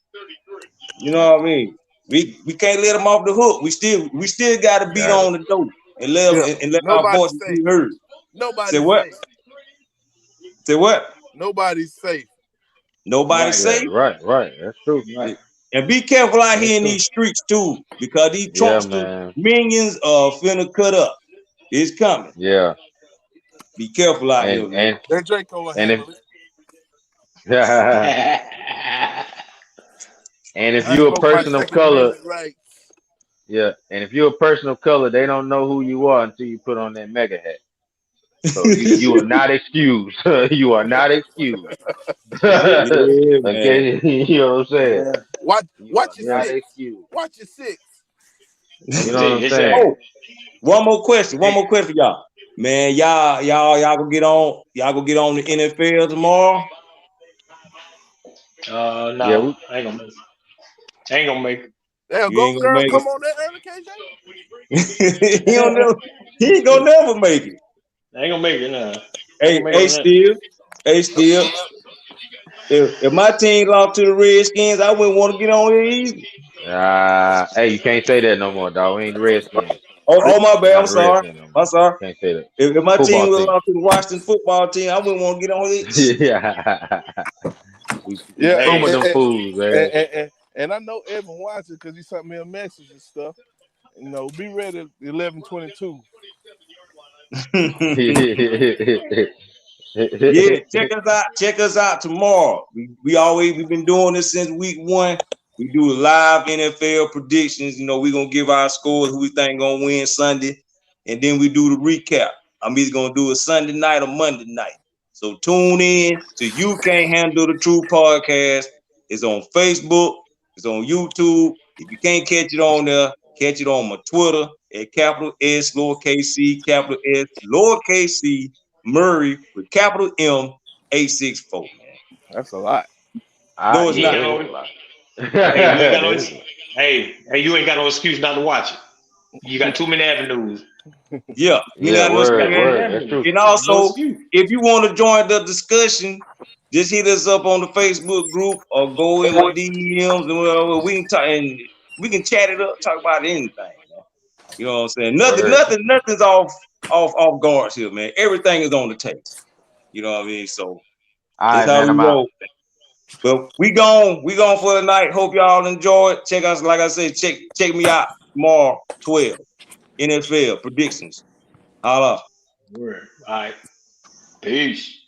You know what I mean? We can't let him off the hook. We still got to beat Got it. on the door and let Yeah, and let our nobody's voices be safe. heard. Say Nobody's what? safe. Say what? Nobody's safe. Nobody Right. Yeah, safe. right. That's true. Right. And be careful out That's here in true. these streets too, because these Yeah, Trumpster man. minions are finna cut up. It's coming. Yeah. Be careful out here, And man. and That Draco will and if handle it. and if I you're a invoke my person of Second color, Amendment rights. yeah, and if you're a person of color, they don't know who you are until you put on that mega hat. So you are not excused. You are not excused. Yeah, man. Okay, you know what I'm saying? Yeah. Watch You are your not six. excused. Watch your six. You Let me know tell what you, I'm it's saying? Oh, one more question. One hey, more question for y'all. Man, y'all go get on. Y'all go get on the NFL tomorrow. Yeah, no, I ain't gonna make it. I ain't gonna make it. Damn, You ain't Golden gonna Girl, make come on there early, KJ. it. He ain't gonna never make it. I ain't gonna make it. Nah. I ain't Hey, gonna make it hey, on that. still, hey, still. If my team lost to the Redskins, I wouldn't want to get on here either. hey, you can't say that no more, dog. We ain't the Redskins. Oh, my We're bad. not I'm the sorry. Redskins no more. I'm sorry. Can't say that. If my team Football was team. lost to the Washington football team, I wouldn't want to get on here. Shit. Yeah. We Yeah, screaming Hey, them fools, man. and I know Evan watches because he sent me a message and stuff. Be ready at 11:22. Yeah, check us out. Check us out tomorrow. We've been doing this since week 1. We do live NFL predictions. We're gonna give our scores, who we think gonna win Sunday, and then we do the recap. I'm either gonna do a Sunday night or Monday night. So tune in to You Can't Handle the Truth podcast. It's on Facebook, it's on YouTube. If you can't catch it on there, catch it on my Twitter at capital S, lowercase c, capital S, lowercase c, Murray with capital M 864, man. That's a lot. No, it's you ain't not. got Yeah, it is no. a lot. Hey, you ain't got no. That is a lot. Hey, you ain't got no excuse not to watch it. You got too many avenues. Yeah, we Yeah, not no You got too excuse. many word. That's avenues. true. And No also, excuse. if you want to join the discussion, just hit us up on the Facebook group or go in my DMs and whatever. We can talk and we can chat it up, talk about anything, man. You know what I'm saying? Word. Nothing's off guards here, man. Everything is on the table. You know what I mean? So All that's right, how man. we I'm out. roll. But we gone for the night. Hope y'all enjoy it. Check us, like I said, check me out tomorrow, 12. NFL predictions. Holla. Word. All right. Peace.